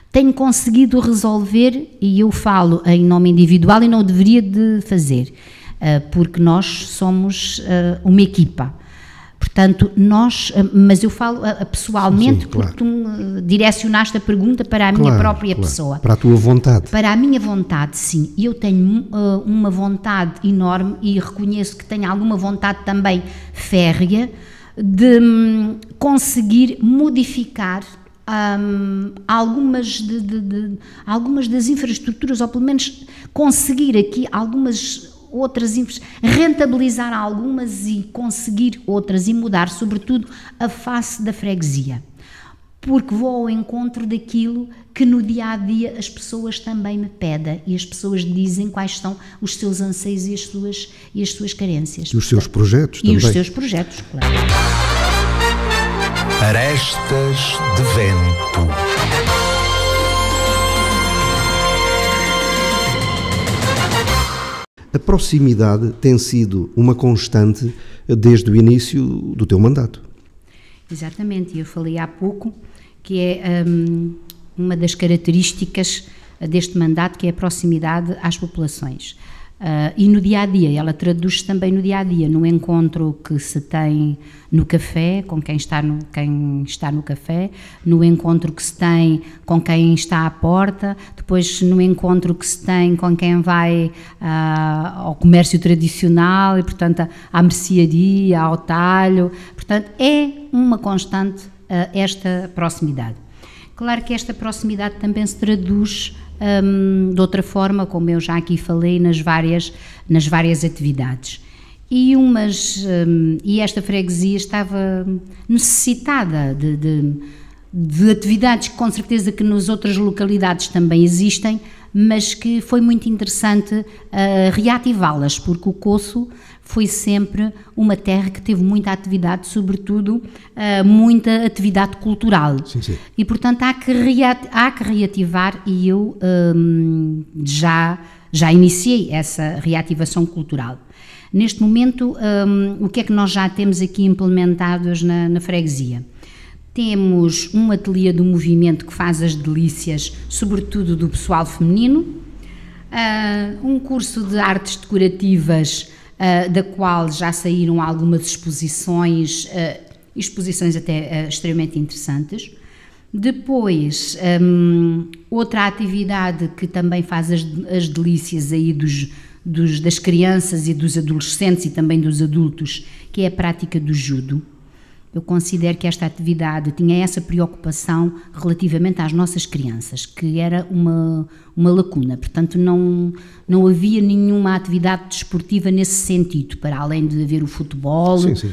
Tenho conseguido resolver, e eu falo em nome individual e não deveria de fazer, porque nós somos uma equipa. Portanto, mas eu falo pessoalmente, sim, claro. porque tu me direcionaste a pergunta para a minha própria pessoa. Para a tua vontade. Para a minha vontade, sim. Eu tenho uma vontade enorme e reconheço que tenho alguma vontade também férrea de conseguir modificar algumas das infraestruturas, ou pelo menos conseguir aqui algumas outras, rentabilizar algumas e conseguir outras e mudar, sobretudo, a face da freguesia. Porque vou ao encontro daquilo que no dia-a-dia as pessoas também me pedem e as pessoas dizem quais são os seus anseios e as suas carências. E os seus projetos também. E os seus projetos, claro. Arestas de Vento. A proximidade tem sido uma constante desde o início do teu mandato. Exatamente, eu falei há pouco que é uma das características deste mandato, que é a proximidade às populações. E no dia-a-dia, ela traduz-se também no dia-a-dia, no encontro que se tem no café, com quem está no café, no encontro que se tem com quem está à porta, depois no encontro que se tem com quem vai ao comércio tradicional e, portanto, à mercearia, ao talho. Portanto, é uma constante esta proximidade. Claro que esta proximidade também se traduz de outra forma, como eu já aqui falei, nas várias atividades. E esta freguesia estava necessitada de atividades que com certeza que nas outras localidades também existem, mas que foi muito interessante reativá-las, porque o Coço foi sempre uma terra que teve muita atividade, sobretudo muita atividade cultural. Sim, sim. E, portanto, há que reativar, e eu já iniciei essa reativação cultural. Neste momento, o que é que nós já temos aqui implementados na freguesia? Temos um ateliê do movimento que faz as delícias, sobretudo do pessoal feminino, um curso de artes decorativas, da qual já saíram algumas exposições até extremamente interessantes. Depois, outra atividade que também faz as delícias aí das crianças e dos adolescentes e também dos adultos, que é a prática do judo. Eu considero que esta atividade tinha essa preocupação relativamente às nossas crianças, que era uma lacuna, portanto não havia nenhuma atividade desportiva nesse sentido, para além de haver o futebol. Sim, sim.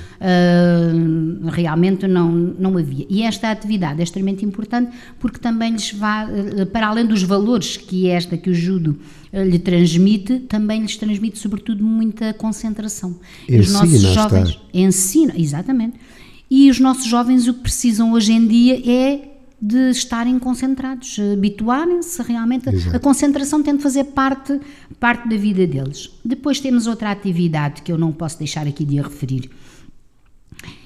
Realmente não havia. E esta atividade é extremamente importante porque também lhes vai, para além dos valores que o judo lhe transmite, também lhes transmite sobretudo muita concentração. Os nossos jovens ensinam, exatamente. E os nossos jovens o que precisam hoje em dia é de estarem concentrados, habituarem-se realmente. Exato. A concentração tem de fazer parte da vida deles. Depois temos outra atividade que eu não posso deixar aqui de a referir,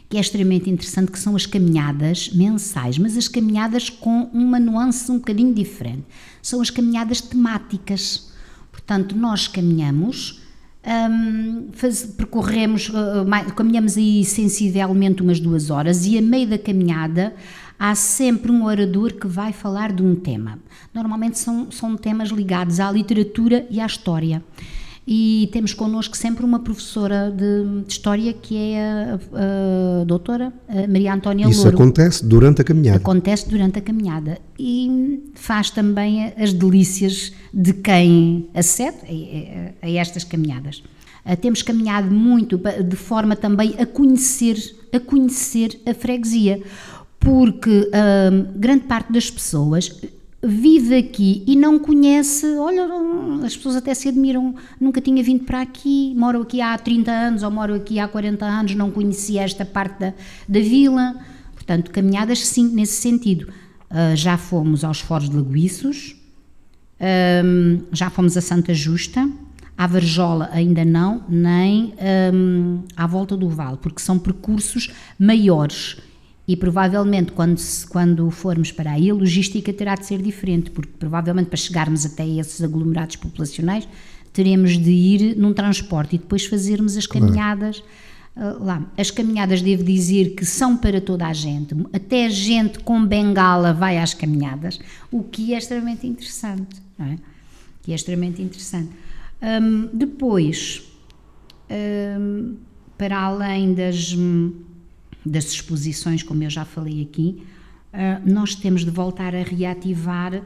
que é extremamente interessante, que são as caminhadas mensais, mas as caminhadas com uma nuance um bocadinho diferente. São as caminhadas temáticas. Portanto, nós caminhamos, caminhamos aí sensivelmente umas 2 horas, e a meio da caminhada há sempre um orador que vai falar de um tema. Normalmente são temas ligados à literatura e à história. E temos connosco sempre uma professora de História, que é a doutora Maria Antónia Louro. Isso acontece durante a caminhada? Acontece durante a caminhada. E faz também as delícias de quem acede a estas caminhadas. Temos caminhado muito de forma também a conhecer a freguesia, porque grande parte das pessoas vive aqui e não conhece. Olha, as pessoas até se admiram, nunca tinha vindo para aqui, moro aqui há 30 anos ou moro aqui há 40 anos, não conhecia esta parte da vila. Portanto, caminhadas sim, nesse sentido. Já fomos aos Foros de Lagoiços, já fomos a Santa Justa, à Varjola ainda não, nem à volta do Vale, porque são percursos maiores. E provavelmente quando formos para aí, a logística terá de ser diferente, porque provavelmente para chegarmos até esses aglomerados populacionais teremos de ir num transporte e depois fazermos as caminhadas lá. As caminhadas, devo dizer que são para toda a gente, até a gente com bengala vai às caminhadas, o que é extremamente interessante, não é? Que é extremamente interessante. Depois, para além das exposições, como eu já falei aqui, nós temos de voltar a reativar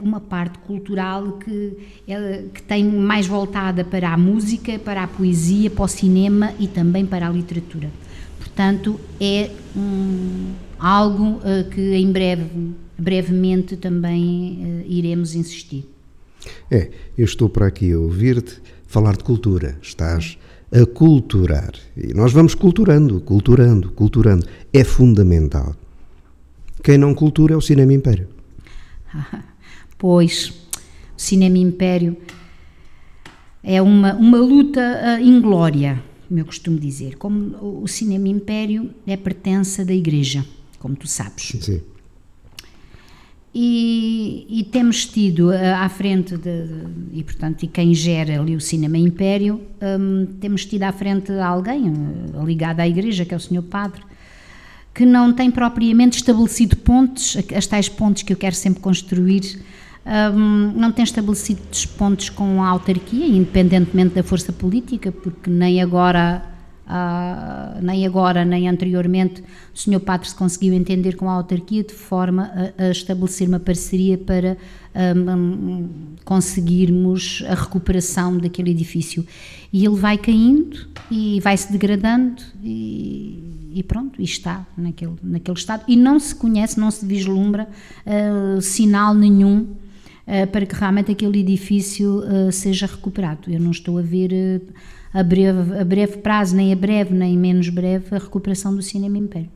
uma parte cultural que tem mais voltada para a música, para a poesia, para o cinema e também para a literatura. Portanto, é algo que em brevemente também iremos insistir. Eu estou para aqui a ouvir-te falar de cultura, estás a culturar, e nós vamos culturando. É fundamental. Quem não cultura é o Cinema Império. Pois, o Cinema Império é uma luta inglória, como eu costumo dizer. Como o Cinema Império é pertença da Igreja, como tu sabes. Sim. E temos tido à frente, e portanto, e quem gera ali o Cinema Império, temos tido à frente alguém ligado à Igreja, que é o Sr. Padre, que não tem propriamente estabelecido pontes, as tais pontes que eu quero sempre construir, não tem estabelecido pontes com a autarquia, independentemente da força política, porque nem agora, nem anteriormente, o Sr. Padre se conseguiu entender com a autarquia de forma a estabelecer uma parceria para conseguirmos a recuperação daquele edifício. E ele vai caindo e vai-se degradando e pronto, e está naquele estado. E não se conhece, não se vislumbra sinal nenhum para que realmente aquele edifício seja recuperado. Eu não estou a ver a breve prazo, nem a breve, nem menos breve, a recuperação do Cinema Império.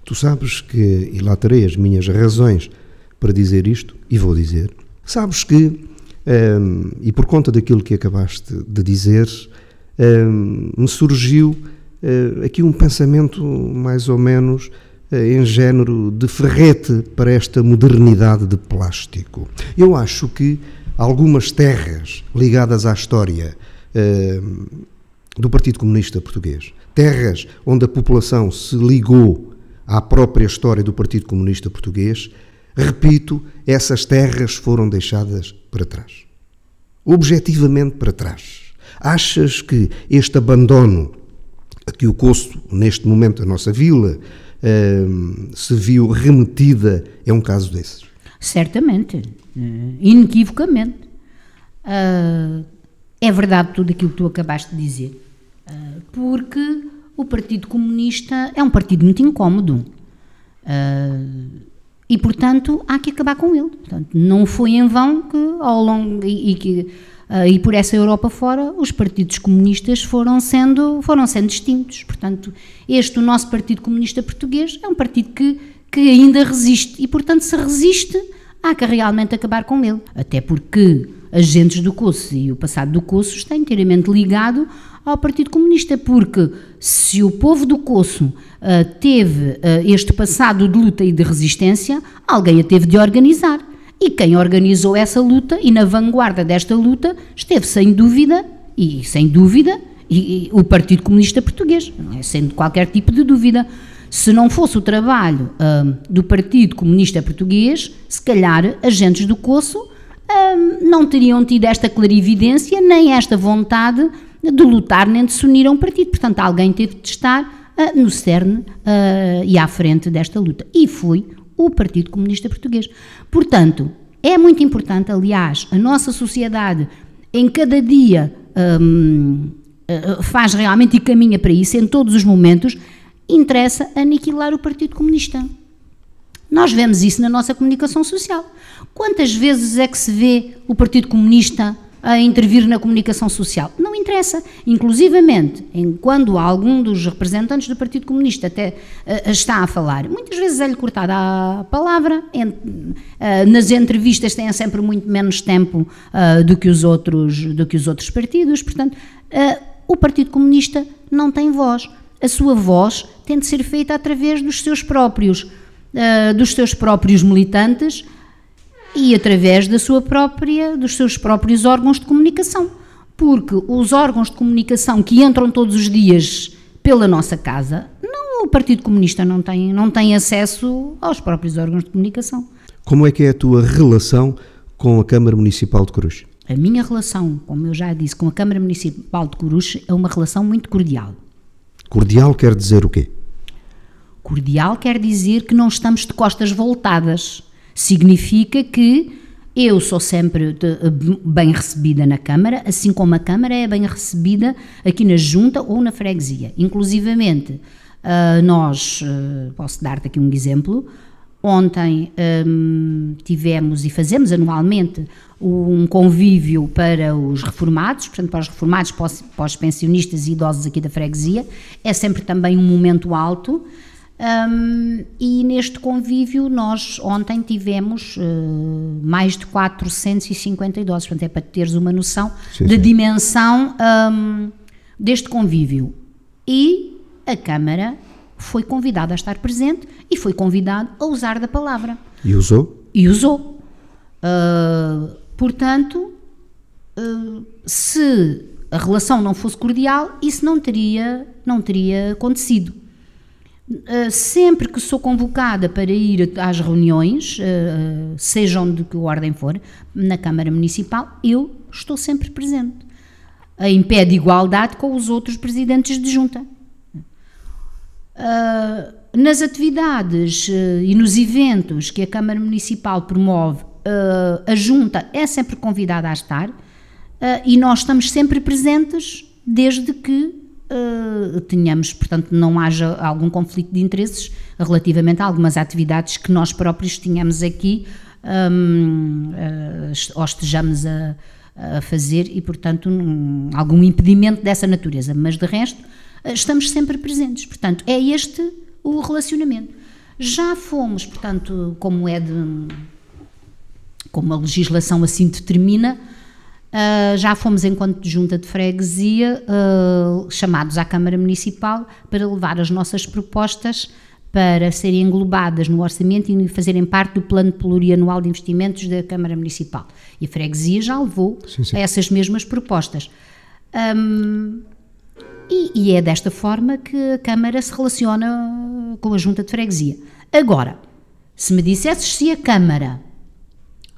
Tu sabes que, e lá terei as minhas razões para dizer isto, e vou dizer, sabes que, e por conta daquilo que acabaste de dizer, me surgiu aqui um pensamento mais ou menos em género de ferrete para esta modernidade de plástico. Eu acho que algumas terras ligadas à história do Partido Comunista Português, terras onde a população se ligou à própria história do Partido Comunista Português, repito, essas terras foram deixadas para trás. Objetivamente para trás. Achas que este abandono a que o Coço, neste momento da nossa vila, se viu remetida, é um caso desses? Certamente, inequivocamente. É verdade tudo aquilo que tu acabaste de dizer, porque o Partido Comunista é um partido muito incómodo e, portanto, há que acabar com ele. Portanto, não foi em vão que ao longo e por essa Europa fora os partidos comunistas foram sendo extintos. Portanto, o nosso Partido Comunista Português é um partido que ainda resiste e, portanto, se resiste, há que realmente acabar com ele. Até porque as gentes do Coço e o passado do Coço está inteiramente ligado ao Partido Comunista, porque se o povo do Coço teve este passado de luta e de resistência, alguém a teve de organizar. E quem organizou essa luta e na vanguarda desta luta esteve sem dúvida o Partido Comunista Português, não é sendo qualquer tipo de dúvida. Se não fosse o trabalho do Partido Comunista Português, se calhar as gentes do Coço não teriam tido esta clarividência, nem esta vontade de lutar, nem de se unir a um partido. Portanto, alguém teve de estar no cerne e à frente desta luta. E foi o Partido Comunista Português. Portanto, é muito importante, aliás, a nossa sociedade em cada dia faz realmente e caminha para isso, em todos os momentos, interessa aniquilar o Partido Comunista. Nós vemos isso na nossa comunicação social. Quantas vezes é que se vê o Partido Comunista a intervir na comunicação social? Não interessa. Inclusivamente, quando algum dos representantes do Partido Comunista até está a falar, muitas vezes é-lhe cortada a palavra, nas entrevistas têm sempre muito menos tempo do que os outros partidos. Portanto, o Partido Comunista não tem voz. A sua voz tem de ser feita através dos seus próprios militantes e através dos seus próprios órgãos de comunicação, porque os órgãos de comunicação que entram todos os dias pela nossa casa, o Partido Comunista não tem acesso aos próprios órgãos de comunicação. Como é que é a tua relação com a Câmara Municipal de Coruche? A minha relação, como eu já disse, com a Câmara Municipal de Coruche é uma relação muito cordial. Cordial quer dizer o quê? Cordial quer dizer que não estamos de costas voltadas. Significa que eu sou sempre bem recebida na Câmara, assim como a Câmara é bem recebida aqui na Junta ou na Freguesia. Inclusivamente, nós, posso dar-te aqui um exemplo, ontem tivemos e fazemos anualmente um convívio para os reformados, portanto para os reformados, para os pensionistas e idosos aqui da freguesia, é sempre também um momento alto, e neste convívio nós ontem tivemos mais de 450 idosos, portanto é para teres uma noção da dimensão deste convívio. E a Câmara foi convidada a estar presente e foi convidado a usar da palavra. E usou? E usou. Portanto, se a relação não fosse cordial, isso não teria acontecido. Sempre que sou convocada para ir às reuniões, sejam de que ordem for, na Câmara Municipal, eu estou sempre presente, em pé de igualdade com os outros presidentes de junta. Nas atividades e nos eventos que a Câmara Municipal promove, a junta é sempre convidada a estar, e nós estamos sempre presentes desde que tenhamos, portanto, não haja algum conflito de interesses relativamente a algumas atividades que nós próprios tínhamos aqui ou estejamos a fazer e, portanto, algum impedimento dessa natureza, mas de resto estamos sempre presentes, portanto, é este o relacionamento. Já fomos, portanto, como a legislação assim determina, já fomos enquanto junta de freguesia chamados à Câmara Municipal para levar as nossas propostas para serem englobadas no orçamento e fazerem parte do plano plurianual de investimentos da Câmara Municipal. E a freguesia já levou a essas mesmas propostas. E é desta forma que a Câmara se relaciona com a junta de freguesia. Agora, se me dissesses se a Câmara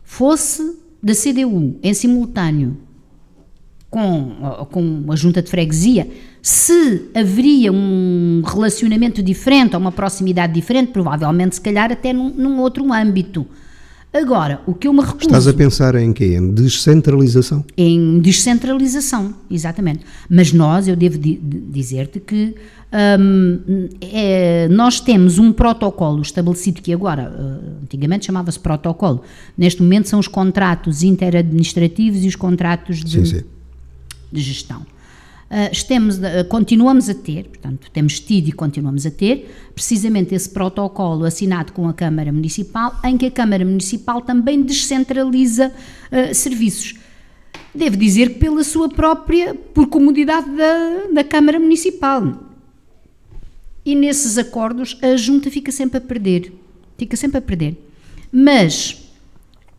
fosse da CDU em simultâneo com a junta de freguesia, se haveria um relacionamento diferente ou uma proximidade diferente, provavelmente se calhar até num outro âmbito. Agora, o que eu me recuso... Estás a pensar em quê? Em descentralização? Em descentralização, exatamente. Mas eu devo dizer-te que nós temos um protocolo estabelecido que agora, antigamente chamava-se protocolo, neste momento são os contratos interadministrativos e os contratos de gestão. Continuamos a ter, portanto, temos tido e continuamos a ter, precisamente esse protocolo assinado com a Câmara Municipal, em que a Câmara Municipal também descentraliza serviços. Devo dizer que pela sua própria, por comodidade da Câmara Municipal. E nesses acordos a junta fica sempre a perder. Mas,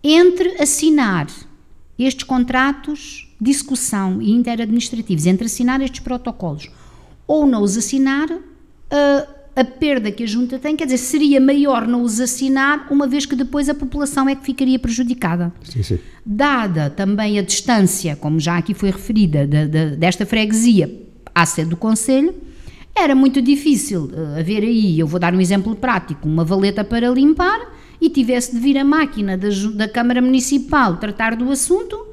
entre assinar estes contratos de execução e interadministrativos, entre assinar estes protocolos ou não os assinar, a perda que a junta tem, quer dizer, seria maior não os assinar, uma vez que depois a população é que ficaria prejudicada. Sim. Dada também a distância, como já aqui foi referida, desta freguesia à sede do Conselho, era muito difícil haver aí, eu vou dar um exemplo prático, uma valeta para limpar e tivesse de vir a máquina da Câmara Municipal tratar do assunto.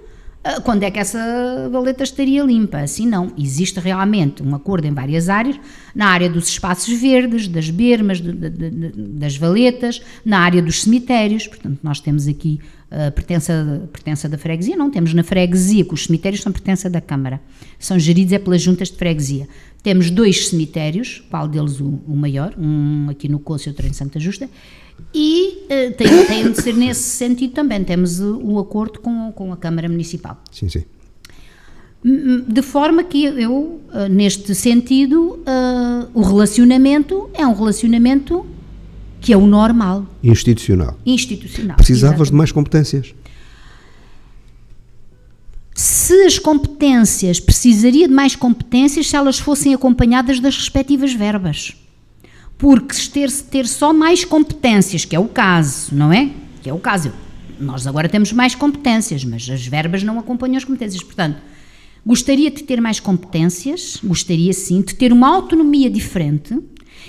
Quando é que essa valeta estaria limpa? Assim não, existe realmente um acordo em várias áreas, na área dos espaços verdes, das bermas, das valetas, na área dos cemitérios, portanto nós temos aqui a pertença da freguesia, não temos na freguesia, que os cemitérios são pertença da Câmara, são geridos pelas juntas de freguesia. Temos 2 cemitérios, qual deles o maior, um aqui no Coço e outro em Santa Justa, e tem de ser nesse sentido também, temos o acordo com a Câmara Municipal. Sim. De forma que eu, neste sentido, o relacionamento é um relacionamento que é o normal. Institucional. Precisavas exatamente. De mais competências? se as competências, precisaria de mais competências se elas fossem acompanhadas das respectivas verbas. Porque ter só mais competências, que é o caso, não é? Que é o caso. Nós agora temos mais competências, mas as verbas não acompanham as competências. Portanto, gostaria de ter mais competências, gostaria sim, de ter uma autonomia diferente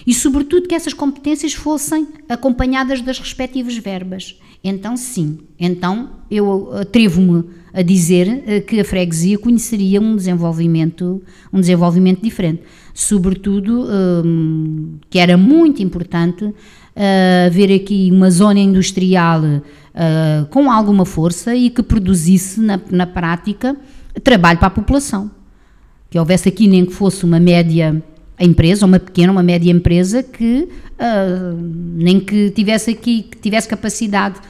e, sobretudo, que essas competências fossem acompanhadas das respectivas verbas. Então, sim. Então, eu atrevo-me a dizer que a freguesia conheceria um desenvolvimento diferente. Sobretudo, que era muito importante haver aqui uma zona industrial com alguma força e que produzisse, na prática, trabalho para a população. Que houvesse aqui nem que fosse uma média empresa, uma pequena, uma média empresa, que nem que tivesse capacidade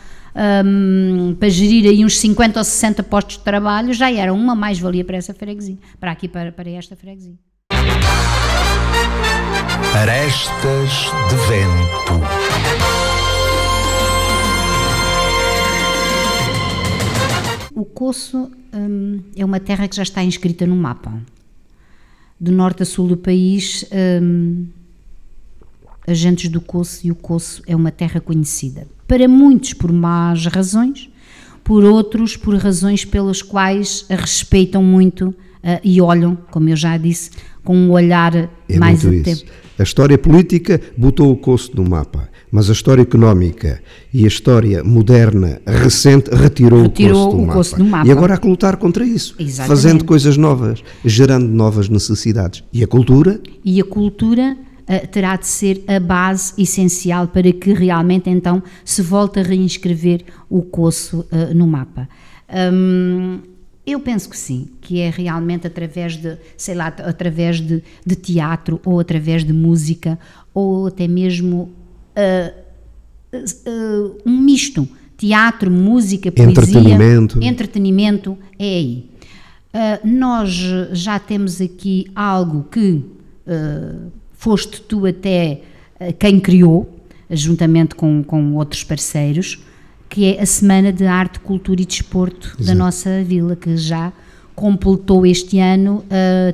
para gerir aí uns 50 ou 60 postos de trabalho, já era uma mais-valia para essa freguesia, para esta freguesia. Arestas de vento. O Coço é uma terra que já está inscrita no mapa. Do norte a sul do país, as gentes do Coço, e o Coço é uma terra conhecida. Para muitos por más razões, por outros por razões pelas quais a respeitam muito e olham, como eu já disse, com um olhar mais atento. A história política botou o Coço no mapa, mas a história económica e a história moderna, recente, retirou o Coço do mapa. E agora há que lutar contra isso, exatamente, fazendo coisas novas, gerando novas necessidades. E a cultura? E a cultura terá de ser a base essencial para que realmente então se volte a reinscrever o Coço no mapa. Eu penso que sim, que é realmente através de, através de teatro, ou através de música, ou até mesmo um misto, teatro, música, poesia, entretenimento, é aí. Nós já temos aqui algo que foste tu até quem criou, juntamente com outros parceiros, que é a Semana de Arte, Cultura e Desporto, exato, da nossa vila, que já completou este ano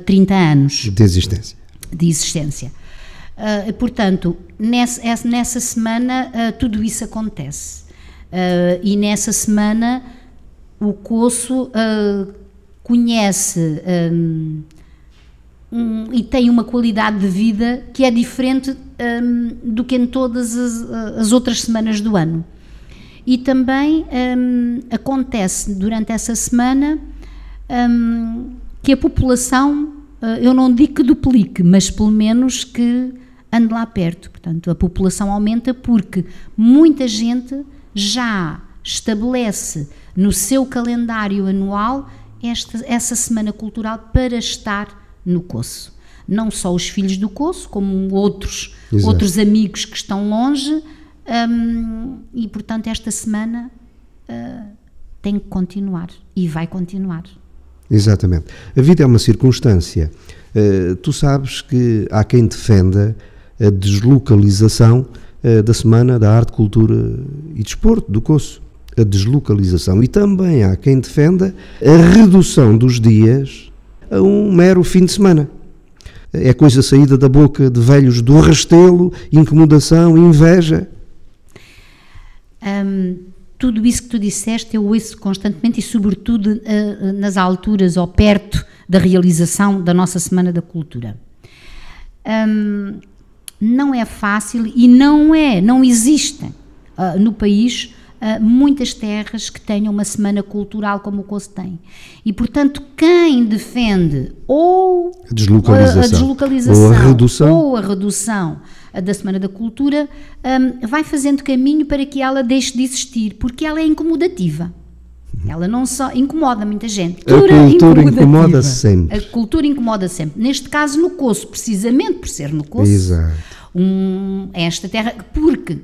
30 anos de existência. Portanto, nessa semana tudo isso acontece. E nessa semana o Coço conhece e tem uma qualidade de vida que é diferente do que em todas as outras semanas do ano. E também acontece durante essa semana que a população, eu não digo que duplique, mas pelo menos que ande lá perto. Portanto, a população aumenta porque muita gente já estabelece no seu calendário anual essa semana cultural para estar no Coço. Não só os filhos do Coço, como outros amigos que estão longe. E portanto esta semana tem que continuar e vai continuar. Exatamente. A vida é uma circunstância. Tu sabes que há quem defenda a deslocalização da Semana da Arte, Cultura e Desporto do Coço. A deslocalização. E também há quem defenda a redução dos dias a um mero fim de semana. É coisa saída da boca de velhos do Restelo, incomodação, inveja. Tudo isso que tu disseste eu ouço constantemente e sobretudo nas alturas ou perto da realização da nossa Semana da Cultura. Não é fácil e não existem no país muitas terras que tenham uma semana cultural como o Coço tem. E portanto quem defende ou a deslocalização ou a redução da Semana da Cultura, vai fazendo caminho para que ela deixe de existir, porque ela é incomodativa. Ela não só incomoda muita gente. A cultura incomoda sempre. A cultura incomoda sempre. Neste caso, no Coço, precisamente por ser no Coço, exato, esta terra, porque,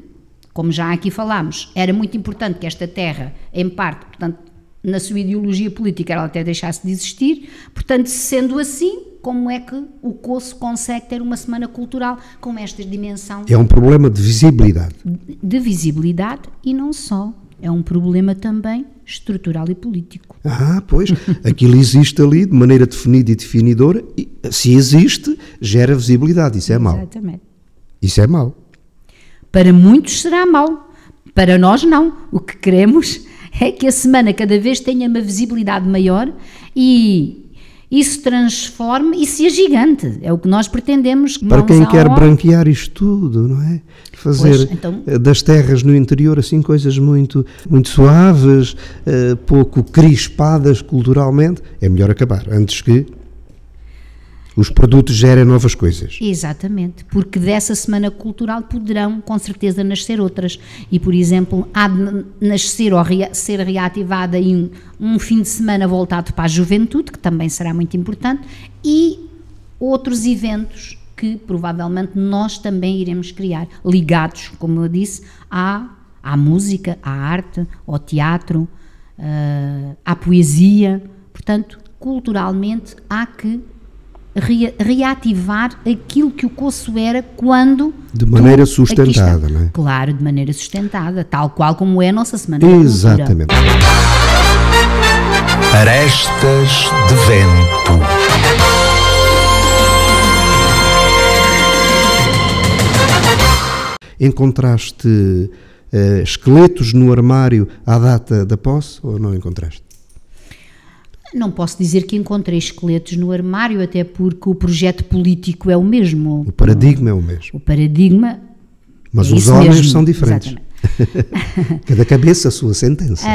como já aqui falámos, era muito importante que esta terra, em parte, portanto, na sua ideologia política, ela até deixasse de existir. Portanto, sendo assim, como é que o Coço consegue ter uma semana cultural com esta dimensão? É um problema de visibilidade. De visibilidade e não só. É um problema também estrutural e político. Pois, aquilo existe ali de maneira definida e definidora, e se existe, gera visibilidade, isso é mau. Exatamente. Isso é mau. Para muitos será mau, para nós não. O que queremos é que a semana cada vez tenha uma visibilidade maior e isso transforme e seja gigante. É o que nós pretendemos. Para quem quer branquear isto tudo, não é? Fazer pois, então, das terras no interior assim coisas muito, muito suaves, pouco crispadas culturalmente, é melhor acabar, antes que os produtos gerem novas coisas. Exatamente, porque dessa semana cultural poderão com certeza nascer outras e, por exemplo, há de nascer ou ser reativada em um fim de semana voltado para a juventude, que também será muito importante, e outros eventos que provavelmente nós também iremos criar, ligados, como eu disse, à música, à arte, ao teatro, à poesia. Portanto, culturalmente há que reativar aquilo que o Coço era quando... De maneira sustentada, não é? Claro, de maneira sustentada, tal qual como é a nossa Semana da Cultura. Exatamente. Arestas de vento. Encontraste esqueletos no armário à data da posse ou não encontraste? Não posso dizer que encontrei esqueletos no armário, até porque o projeto político é o mesmo. O paradigma é o mesmo. O paradigma. Mas é os homens mesmo. são diferentes. Cada cabeça a sua sentença.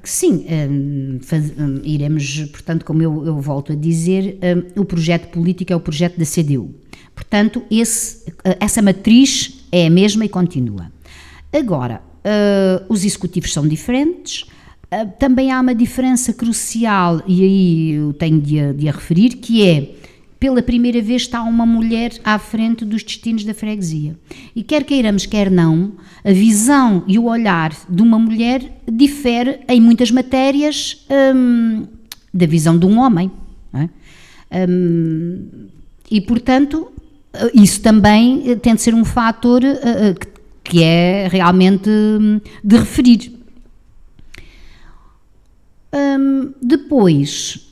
Sim, iremos, portanto, como eu volto a dizer, o projeto político é o projeto da CDU. Portanto, essa matriz é a mesma e continua. Agora, os executivos são diferentes. Também há uma diferença crucial, e aí eu tenho de a referir, que é, pela primeira vez está uma mulher à frente dos destinos da freguesia. E quer queiramos, quer não, a visão e o olhar de uma mulher difere em muitas matérias da visão de um homem. Não é? E, portanto, isso também tem de ser um fator que é realmente de referir. Depois,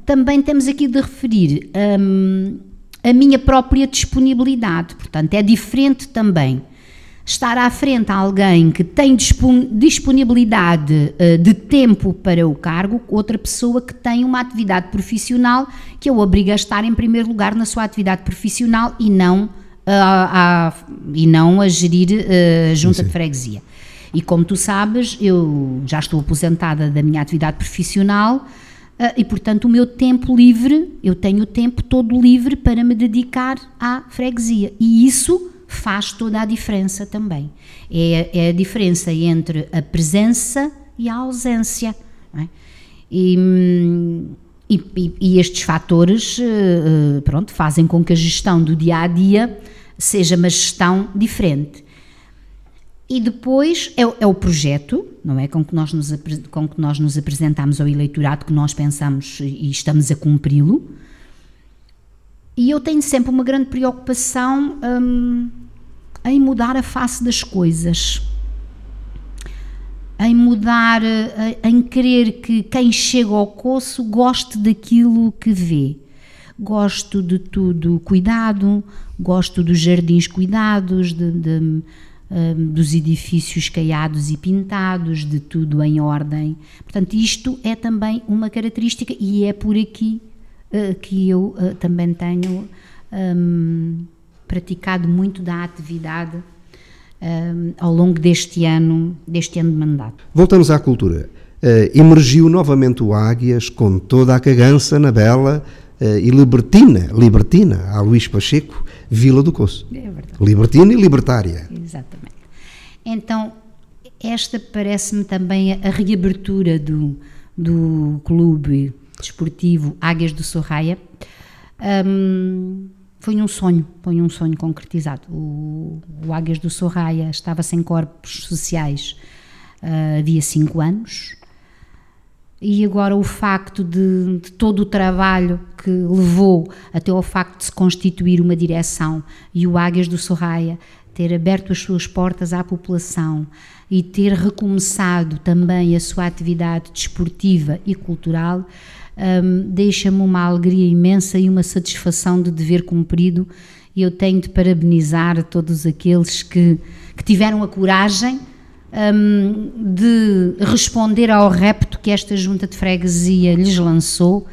também temos aqui de referir a minha própria disponibilidade, portanto é diferente também estar à frente a alguém que tem disponibilidade de tempo para o cargo, outra pessoa que tem uma atividade profissional que o obriga a estar em primeiro lugar na sua atividade profissional e não a gerir a junta de freguesia. E como tu sabes, eu já estou aposentada da minha atividade profissional e, portanto, o meu tempo livre, eu tenho o tempo todo livre para me dedicar à freguesia. E isso faz toda a diferença também. É a diferença entre a presença e a ausência. Não é? E estes fatores, pronto, fazem com que a gestão do dia-a-dia seja uma gestão diferente. E depois é o projeto, não é? Com que nós nos apresentamos ao eleitorado, que nós pensamos e estamos a cumpri-lo. E eu tenho sempre uma grande preocupação em mudar a face das coisas, em mudar, em querer que quem chega ao Coço goste daquilo que vê. Gosto de tudo cuidado, gosto dos jardins cuidados, dos edifícios caiados e pintados, de tudo em ordem. Portanto, isto é também uma característica e é por aqui que eu também tenho praticado muito da atividade ao longo deste ano de mandato. Voltamos à cultura. Emergiu novamente o Águias com toda a cagança na bela e libertina, a Luís Pacheco, Vila do Coço. É verdade. Libertina e libertária. Exatamente. Então, esta parece-me também a reabertura do clube desportivo Águias do Sorraia. Foi um sonho concretizado. O Águias do Sorraia estava sem corpos sociais havia 5 anos. E agora o facto de todo o trabalho que levou até ao facto de se constituir uma direção e o Águias do Sorraia ter aberto as suas portas à população e ter recomeçado também a sua atividade desportiva e cultural, deixa-me uma alegria imensa e uma satisfação de dever cumprido, e eu tenho de parabenizar todos aqueles que tiveram a coragem de responder ao repto que esta Junta de Freguesia lhes lançou,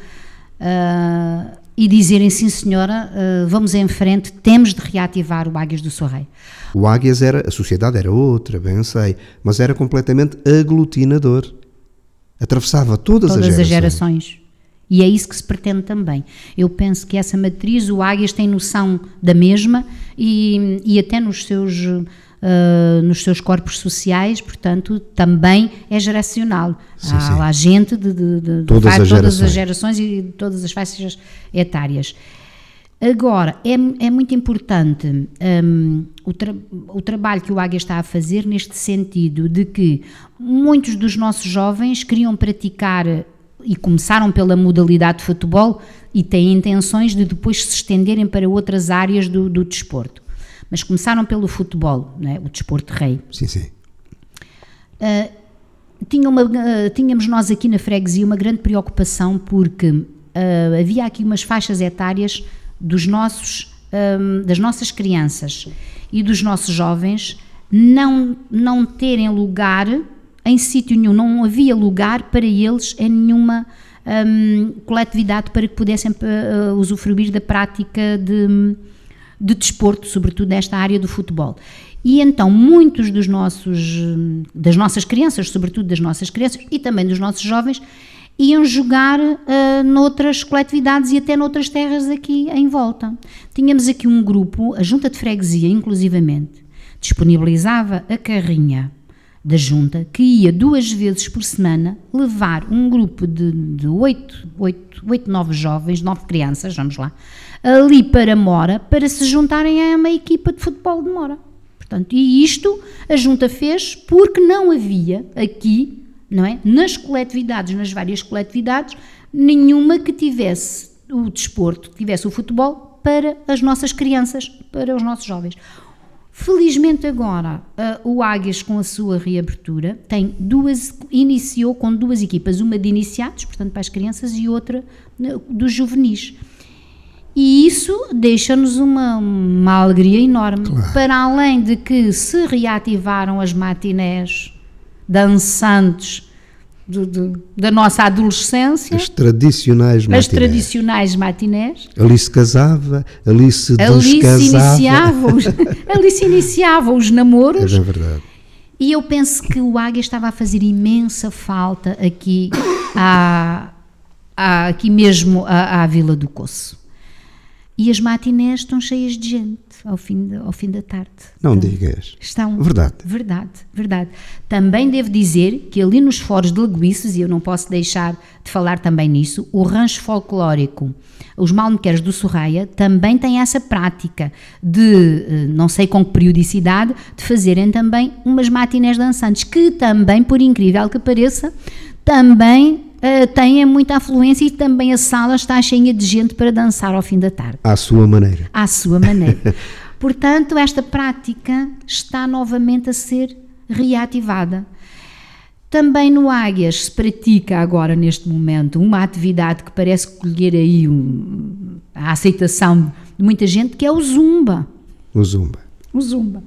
e dizerem: sim senhora, vamos em frente, temos de reativar o Águias do Sorreio. O Águias a sociedade era outra, bem sei, mas era completamente aglutinador, atravessava todas as gerações. E é isso que se pretende também. Eu penso que essa matriz, o Águias tem noção da mesma, e até nos seus corpos sociais, portanto, também é geracional. Sim, há gente de todas as gerações e de todas as faixas etárias. Agora, é muito importante o trabalho que o Águias está a fazer, neste sentido de que muitos dos nossos jovens queriam praticar e começaram pela modalidade de futebol e têm intenções de depois se estenderem para outras áreas do desporto. Mas começaram pelo futebol, não é? O desporto rei. Sim, sim. Tínhamos nós aqui na freguesia uma grande preocupação, porque havia aqui umas faixas etárias das nossas crianças e dos nossos jovens não terem lugar em sítio nenhum, não havia lugar para eles em nenhuma coletividade para que pudessem usufruir da prática de desporto, sobretudo nesta área do futebol. E então muitos das nossas crianças, sobretudo das nossas crianças e também dos nossos jovens, iam jogar noutras coletividades e até noutras terras aqui em volta. Tínhamos aqui um grupo, a Junta de Freguesia inclusivamente, disponibilizava a carrinha da Junta, que ia 2 vezes por semana levar um grupo de 8, 9 jovens, 9 crianças, vamos lá, ali para Mora, para se juntarem a uma equipa de futebol de Mora. Portanto, e isto a Junta fez porque não havia aqui, não é, nas coletividades, nas várias coletividades, nenhuma que tivesse o desporto, que tivesse o futebol para as nossas crianças, para os nossos jovens. Felizmente agora o Águias, com a sua reabertura, iniciou com 2 equipas, uma de iniciados, portanto para as crianças, e outra dos juvenis. E isso deixa-nos uma alegria enorme, claro. Para além de que se reativaram as matinés dançantes da nossa adolescência, as tradicionais matinés. Ali se casava, ali se descasava. Ali se iniciavam os namoros. É verdade. E eu penso que o Águias estava a fazer imensa falta aqui, aqui mesmo à Vila do Coço. E as matinés estão cheias de gente ao fim da tarde. Não digas. Estão. Verdade. Também devo dizer que ali nos foros de Lagoiços, e eu não posso deixar de falar também nisso, o rancho folclórico, os Malmequeres do Sorreia, também têm essa prática de, não sei com que periodicidade, de fazerem também umas matinés dançantes, que também, por incrível que pareça, também têm muita afluência, e também a sala está cheia de gente para dançar ao fim da tarde. À sua maneira. Portanto, esta prática está novamente a ser reativada. Também no Águias se pratica agora, neste momento, uma atividade que parece colher aí a aceitação de muita gente, que é o Zumba. O Zumba.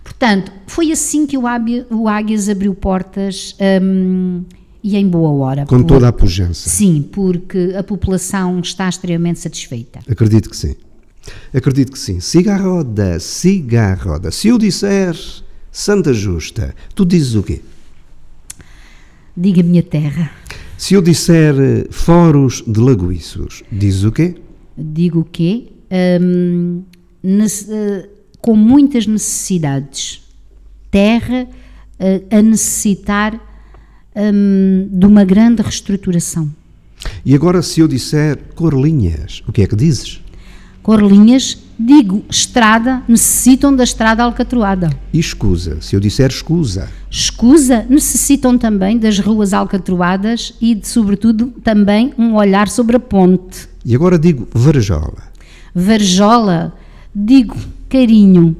Portanto, foi assim que o Águias abriu portas, e em boa hora. Com toda a pujança. Sim, porque a população está extremamente satisfeita. Acredito que sim. Siga a roda. Se eu disser Santa Justa, tu dizes o quê? Diga minha terra. Se eu disser Foros de Lagoiços, dizes o quê? Digo o quê? Com muitas necessidades. Terra a necessitar de uma grande reestruturação. E agora, se eu disser Corlinhas, o que é que dizes? Corlinhas, digo estrada, necessitam da estrada alcatroada. E escusa, se eu disser escusa? Escusa, necessitam também das ruas alcatroadas e, sobretudo, também um olhar sobre a ponte. E agora digo Varjola. Varjola, digo carinho,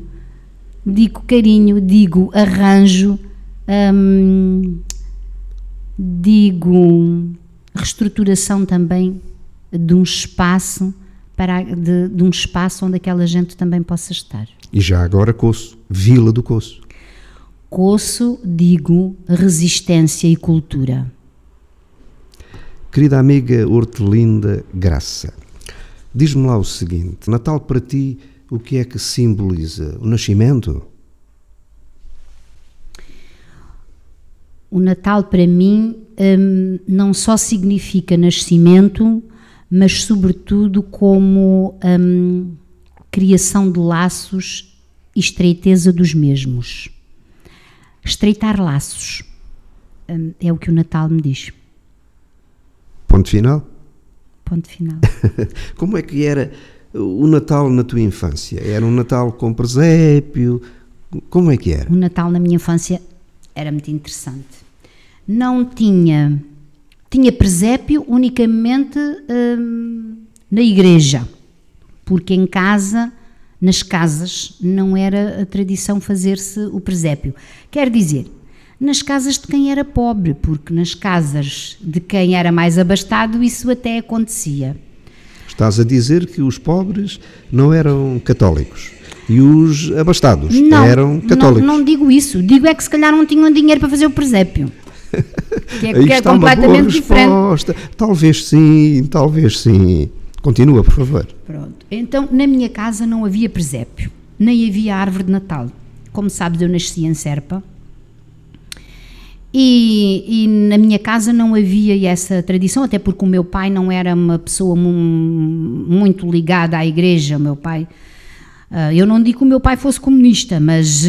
digo carinho, digo arranjo, digo reestruturação também de um espaço de um espaço onde aquela gente também possa estar. E já agora Coço, Vila do Coço. Coço, digo resistência e cultura. Querida amiga Hortelinda Graça, diz-me lá o seguinte: Natal para ti, o que é que simboliza? O nascimento? O Natal para mim não só significa nascimento, mas sobretudo como criação de laços e estreiteza dos mesmos. Estreitar laços é o que o Natal me diz. Ponto final? Ponto final. Como é que era o Natal na tua infância? Era um Natal com presépio? Como é que era? O Natal na minha infância era muito interessante. Não tinha presépio unicamente na igreja, porque em casa, nas casas, não era a tradição fazer-se o presépio. Quer dizer, nas casas de quem era pobre, porque nas casas de quem era mais abastado isso até acontecia. Estás a dizer que os pobres não eram católicos e os abastados eram católicos? Não digo isso. Digo é que se calhar não tinham dinheiro para fazer o presépio. Que é completamente diferente. Talvez sim, talvez sim. Continua, por favor. Pronto. Então, na minha casa não havia presépio, nem havia árvore de Natal. Como sabes, eu nasci em Serpa. E na minha casa não havia essa tradição, até porque o meu pai não era uma pessoa muito ligada à igreja. O meu pai, eu não digo que o meu pai fosse comunista, mas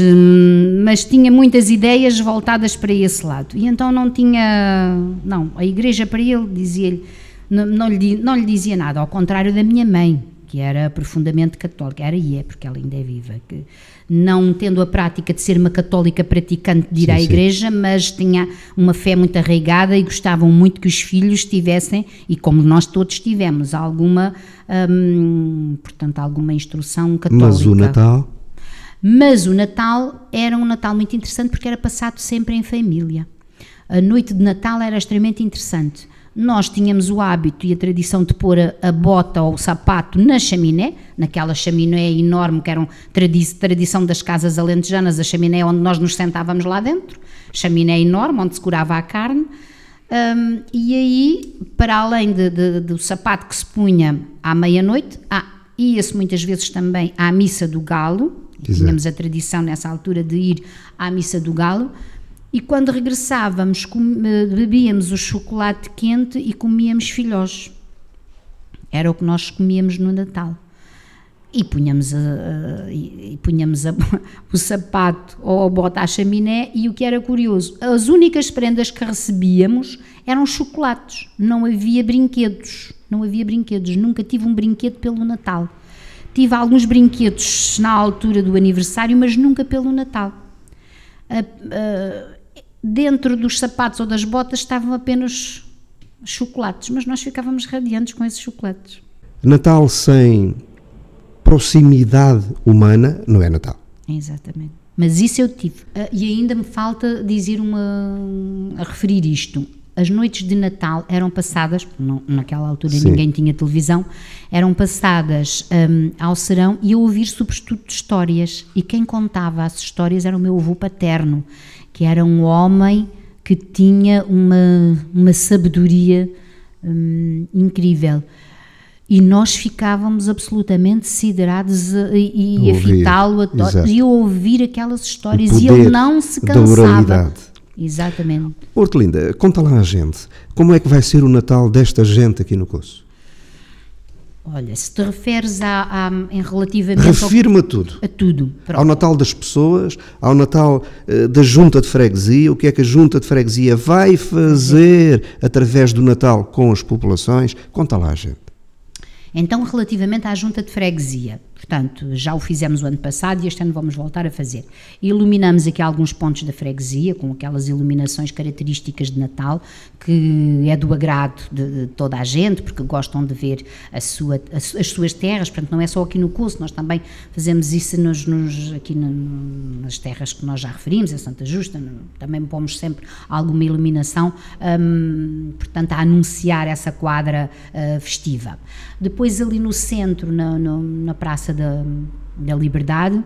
tinha muitas ideias voltadas para esse lado. E então a igreja para ele dizia-lhe, não lhe dizia nada, ao contrário da minha mãe, que era profundamente católica, porque ela ainda é viva, que não tendo a prática de ser uma católica praticante de ir à igreja, mas tinha uma fé muito arraigada e gostavam muito que os filhos tivessem, e como nós todos tivemos, alguma instrução católica. Mas o Natal era um Natal muito interessante porque era passado sempre em família. A noite de Natal era extremamente interessante. Nós tínhamos o hábito e a tradição de pôr a bota ou o sapato na chaminé, naquela chaminé enorme que era tradição das casas alentejanas, a chaminé onde nós nos sentávamos lá dentro, chaminé enorme onde se curava a carne, e aí, para além do sapato que se punha à meia-noite, ia-se muitas vezes também à missa do galo. Tínhamos a tradição nessa altura de ir à missa do galo. E quando regressávamos, bebíamos o chocolate quente e comíamos filhós. Era o que nós comíamos no Natal. E punhamos o sapato ou a bota à chaminé, e o que era curioso, as únicas prendas que recebíamos eram chocolates, não havia brinquedos, nunca tive um brinquedo pelo Natal. Tive alguns brinquedos na altura do aniversário, mas nunca pelo Natal. Dentro dos sapatos ou das botas estavam apenas chocolates, mas nós ficávamos radiantes com esses chocolates. Natal sem proximidade humana não é Natal. Exatamente. Mas isso eu tive. E ainda me falta dizer a referir isto. As noites de Natal eram passadas, naquela altura ninguém tinha televisão, eram passadas ao serão e a ouvir sobretudo histórias. E quem contava as histórias era o meu avô paterno, que era um homem que tinha uma sabedoria incrível. E nós ficávamos absolutamente siderados e a fitá-lo e a ouvir aquelas histórias, e ele não se cansava. Exatamente. Hortelinda, conta lá a gente, como é que vai ser o Natal desta gente aqui no Coço? Olha, se te referes em relativamente... Refirma tudo. A tudo. Pronto. Ao Natal das pessoas, ao Natal da Junta de Freguesia, o que é que a Junta de Freguesia vai fazer através do Natal com as populações? Conta lá a gente. Então, relativamente à Junta de Freguesia, Portanto, já o fizemos o ano passado e este ano vamos voltar a fazer. Iluminamos aqui alguns pontos da freguesia, com aquelas iluminações características de Natal, que é do agrado de toda a gente, porque gostam de ver as suas terras. Portanto, não é só aqui no Coço, nós também fazemos isso aqui nas terras que nós já referimos, em Santa Justa, também pomos sempre alguma iluminação, portanto, a anunciar essa quadra festiva. Depois ali no centro, na Praça da Liberdade,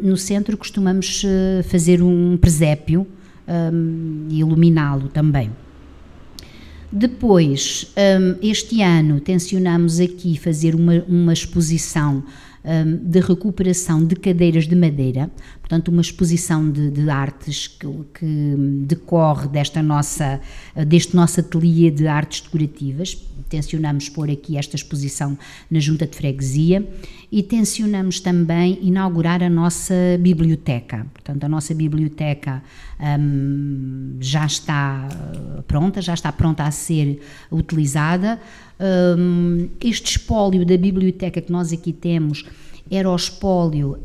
no centro costumamos fazer um presépio e iluminá-lo também. Depois, este ano, tencionamos aqui fazer uma exposição de recuperação de cadeiras de madeira, portanto uma exposição de artes que decorre deste nosso ateliê de artes decorativas. Tencionamos pôr aqui esta exposição na Junta de Freguesia e tencionamos também inaugurar a nossa biblioteca. Portanto, a nossa biblioteca já está pronta a ser utilizada. Este espólio da biblioteca que nós aqui temos era o espólio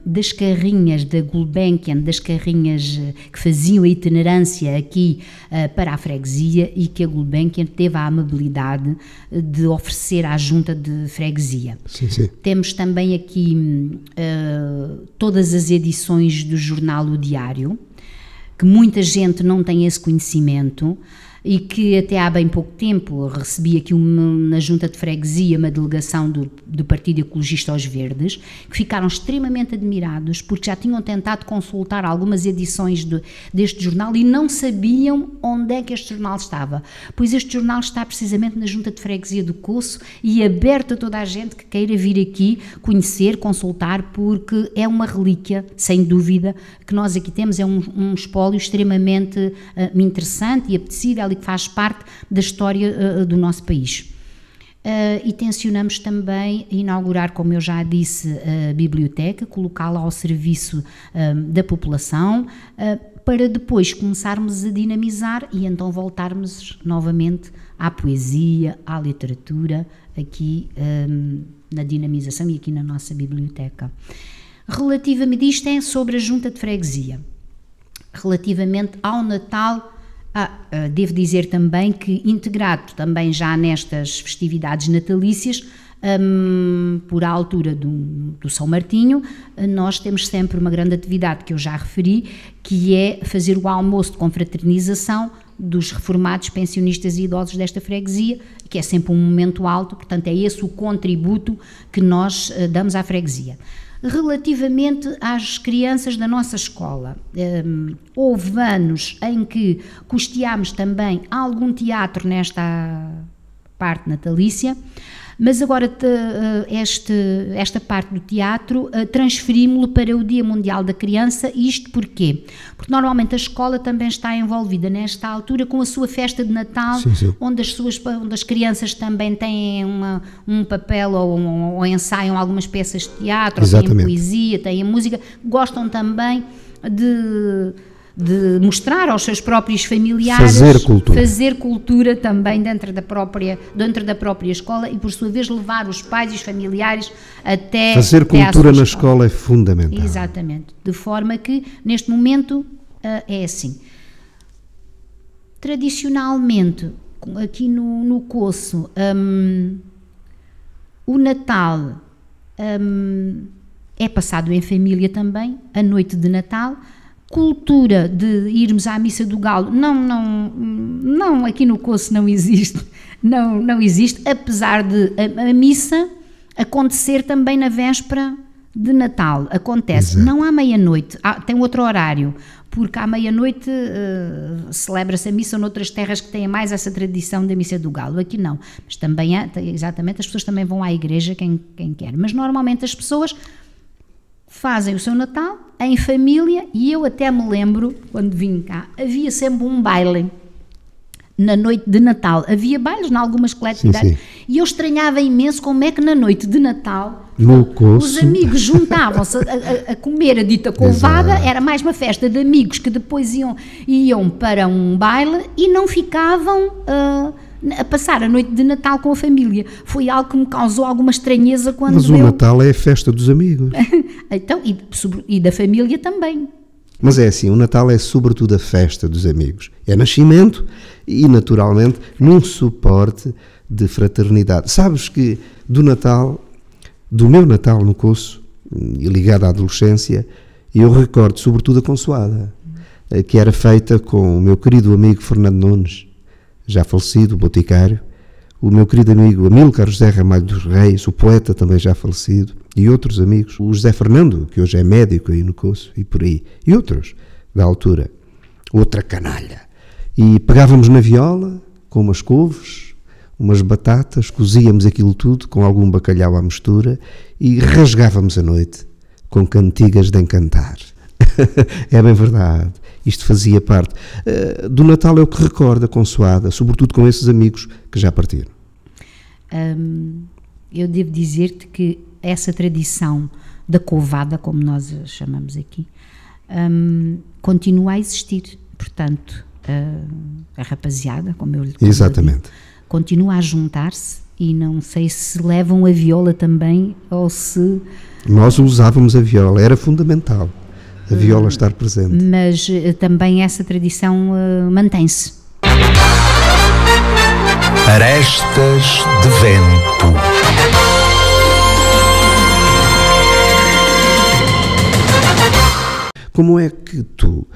das carrinhas da Gulbenkian, das carrinhas que faziam a itinerância aqui para a freguesia e que a Gulbenkian teve a amabilidade de oferecer à Junta de Freguesia. Sim, sim. Temos também aqui todas as edições do jornal O Diário, que muita gente não tem esse conhecimento, e que até há bem pouco tempo recebi aqui na Junta de Freguesia uma delegação do Partido Ecologista aos Verdes, que ficaram extremamente admirados porque já tinham tentado consultar algumas edições deste jornal e não sabiam onde é que este jornal estava, pois este jornal está precisamente na Junta de Freguesia do Coço e aberto a toda a gente que queira vir aqui conhecer, consultar, porque é uma relíquia, sem dúvida, que nós aqui temos, é um espólio extremamente interessante e apetecível, que faz parte da história do nosso país. E tencionamos também inaugurar, como eu já disse, a biblioteca, colocá-la ao serviço da população, para depois começarmos a dinamizar e então voltarmos novamente à poesia, à literatura, aqui na dinamização e aqui na nossa biblioteca. Relativamente, isto é sobre a Junta de Freguesia. Relativamente ao Natal, devo dizer também que, integrado também já nestas festividades natalícias, por a altura do São Martinho, nós temos sempre uma grande atividade que eu já referi, que é fazer o almoço de confraternização dos reformados, pensionistas e idosos desta freguesia, que é sempre um momento alto, portanto é esse o contributo que nós damos à freguesia. Relativamente às crianças da nossa escola, houve anos em que custeámos também algum teatro nesta parte natalícia, mas agora esta parte do teatro transferimos-lo para o Dia Mundial da Criança. Isto porquê? Porque normalmente a escola também está envolvida nesta altura com a sua festa de Natal, sim, sim. Onde as crianças também têm um papel ou ensaiam algumas peças de teatro, ou têm poesia, têm música, gostam também de mostrar aos seus próprios familiares, fazer cultura também dentro da própria escola e por sua vez levar os pais e os familiares até fazer cultura na escola é fundamental. Exatamente, de forma que neste momento é assim. Tradicionalmente aqui no Coço, o Natal é passado em família também, a noite de Natal. Cultura de irmos à Missa do Galo, não, aqui no Coço não existe, não existe, apesar de a missa acontecer também na véspera de Natal, acontece, não à meia-noite, tem outro horário, porque à meia-noite celebra-se a missa noutras terras que têm mais essa tradição da Missa do Galo, aqui não, mas também exatamente, as pessoas também vão à igreja, quem quer, mas normalmente as pessoas fazem o seu Natal em família e eu até me lembro, quando vim cá, havia sempre um baile na noite de Natal. Havia bailes em algumas coletividades, sim, sim. E eu estranhava imenso como é que na noite de Natal os amigos juntavam-se a comer a dita colvada. Era mais uma festa de amigos que depois iam para um baile e não ficavam a passar a noite de Natal com a família. Foi algo que me causou alguma estranheza quando Mas o Natal é a festa dos amigos. Então, e da família também. Mas é assim, o Natal é sobretudo a festa dos amigos. É nascimento e, naturalmente, num suporte de fraternidade. Sabes que do meu Natal no Coço, ligado à adolescência, eu recordo sobretudo a consoada, que era feita com o meu querido amigo Fernando Nunes, já falecido, boticário, o meu querido amigo Amílcar José Ramalho dos Reis, o poeta também já falecido, e outros amigos, o José Fernando, que hoje é médico aí no Coço, e por aí, e outros da altura, outra canalha. E pegávamos na viola, com umas couves, umas batatas, cozíamos aquilo tudo com algum bacalhau à mistura e rasgávamos a noite com cantigas de encantar. É bem verdade, isto fazia parte. Do Natal é o que recorda, consoada, sobretudo com esses amigos que já partiram. Eu devo dizer-te que essa tradição da covada, como nós a chamamos aqui, continua a existir. Portanto, a rapaziada, como eu lhe digo, exatamente, continua a juntar-se e não sei se levam a viola também ou se... Nós usávamos a viola, era fundamental a viola estar presente. Mas também essa tradição mantém-se. Arestas de Vento. Como é que tu,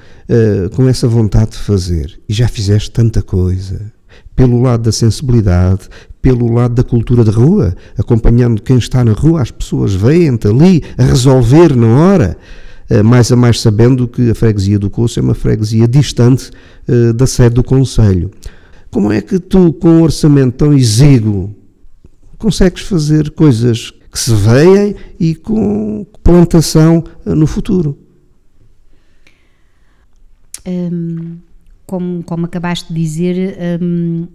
com essa vontade de fazer, e já fizeste tanta coisa, pelo lado da sensibilidade, pelo lado da cultura de rua, acompanhando quem está na rua, as pessoas veem-te ali a resolver na hora, mais a mais sabendo que a freguesia do Coço é uma freguesia distante da sede do concelho. Como é que tu, com um orçamento tão exíguo, consegues fazer coisas que se veem e com plantação no futuro? Como acabaste de dizer,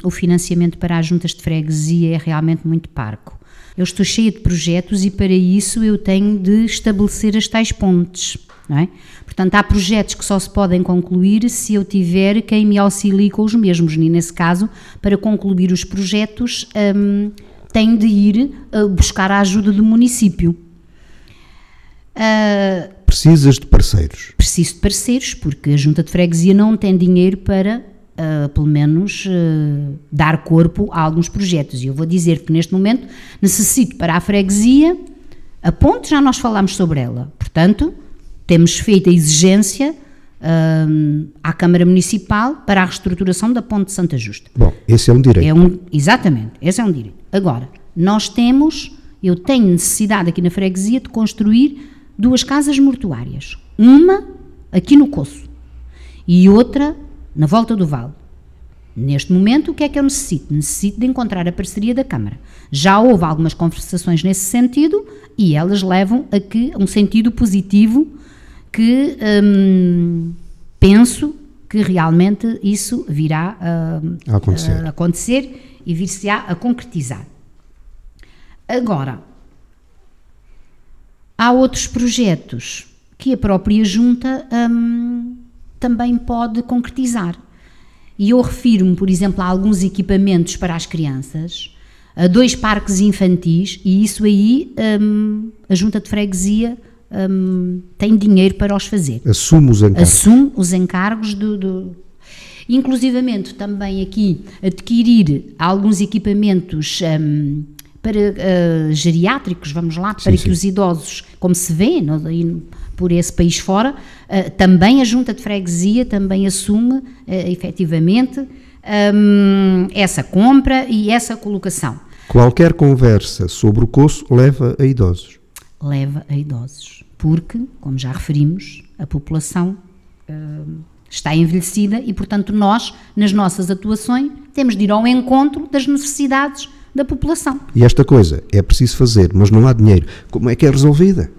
o financiamento para as juntas de freguesia é realmente muito parco. Eu estou cheia de projetos e para isso eu tenho de estabelecer as tais pontes, não é? Portanto, há projetos que só se podem concluir se eu tiver quem me auxilie com os mesmos, e nesse caso, para concluir os projetos, tenho de ir buscar a ajuda do município. Precisas de parceiros? Preciso de parceiros, porque a junta de freguesia não tem dinheiro para, pelo menos, dar corpo a alguns projetos. E eu vou dizer que neste momento necessito para a freguesia, a ponte já nós falámos sobre ela, portanto, temos feito a exigência à Câmara Municipal para a reestruturação da ponte de Santa Justa. Bom, esse é um direito. Exatamente, esse é um direito. Agora, eu tenho necessidade aqui na freguesia de construir 2 casas mortuárias. Uma aqui no Coço e outra na Volta do Vale. Neste momento, o que é que eu necessito? Necessito de encontrar a parceria da Câmara. Já houve algumas conversações nesse sentido e elas levam a um sentido positivo que penso que realmente isso virá a acontecer e vir-se-á a concretizar. Agora, há outros projetos que a própria Junta também pode concretizar. E eu refiro-me, por exemplo, a alguns equipamentos para as crianças, a 2 parques infantis, e isso aí a Junta de Freguesia tem dinheiro para os fazer. Assume os encargos. Assume os encargos inclusivamente também aqui adquirir alguns equipamentos para geriátricos, vamos lá, para que os idosos, como se vê por esse país fora, também a Junta de Freguesia também assume efetivamente essa compra e essa colocação. Qualquer conversa sobre o Coço leva a idosos. Leva a idosos, porque, como já referimos, a população está envelhecida e, portanto, nós, nas nossas atuações, temos de ir ao encontro das necessidades da população. E esta coisa é preciso fazer, mas não há dinheiro. Como é que é resolvida?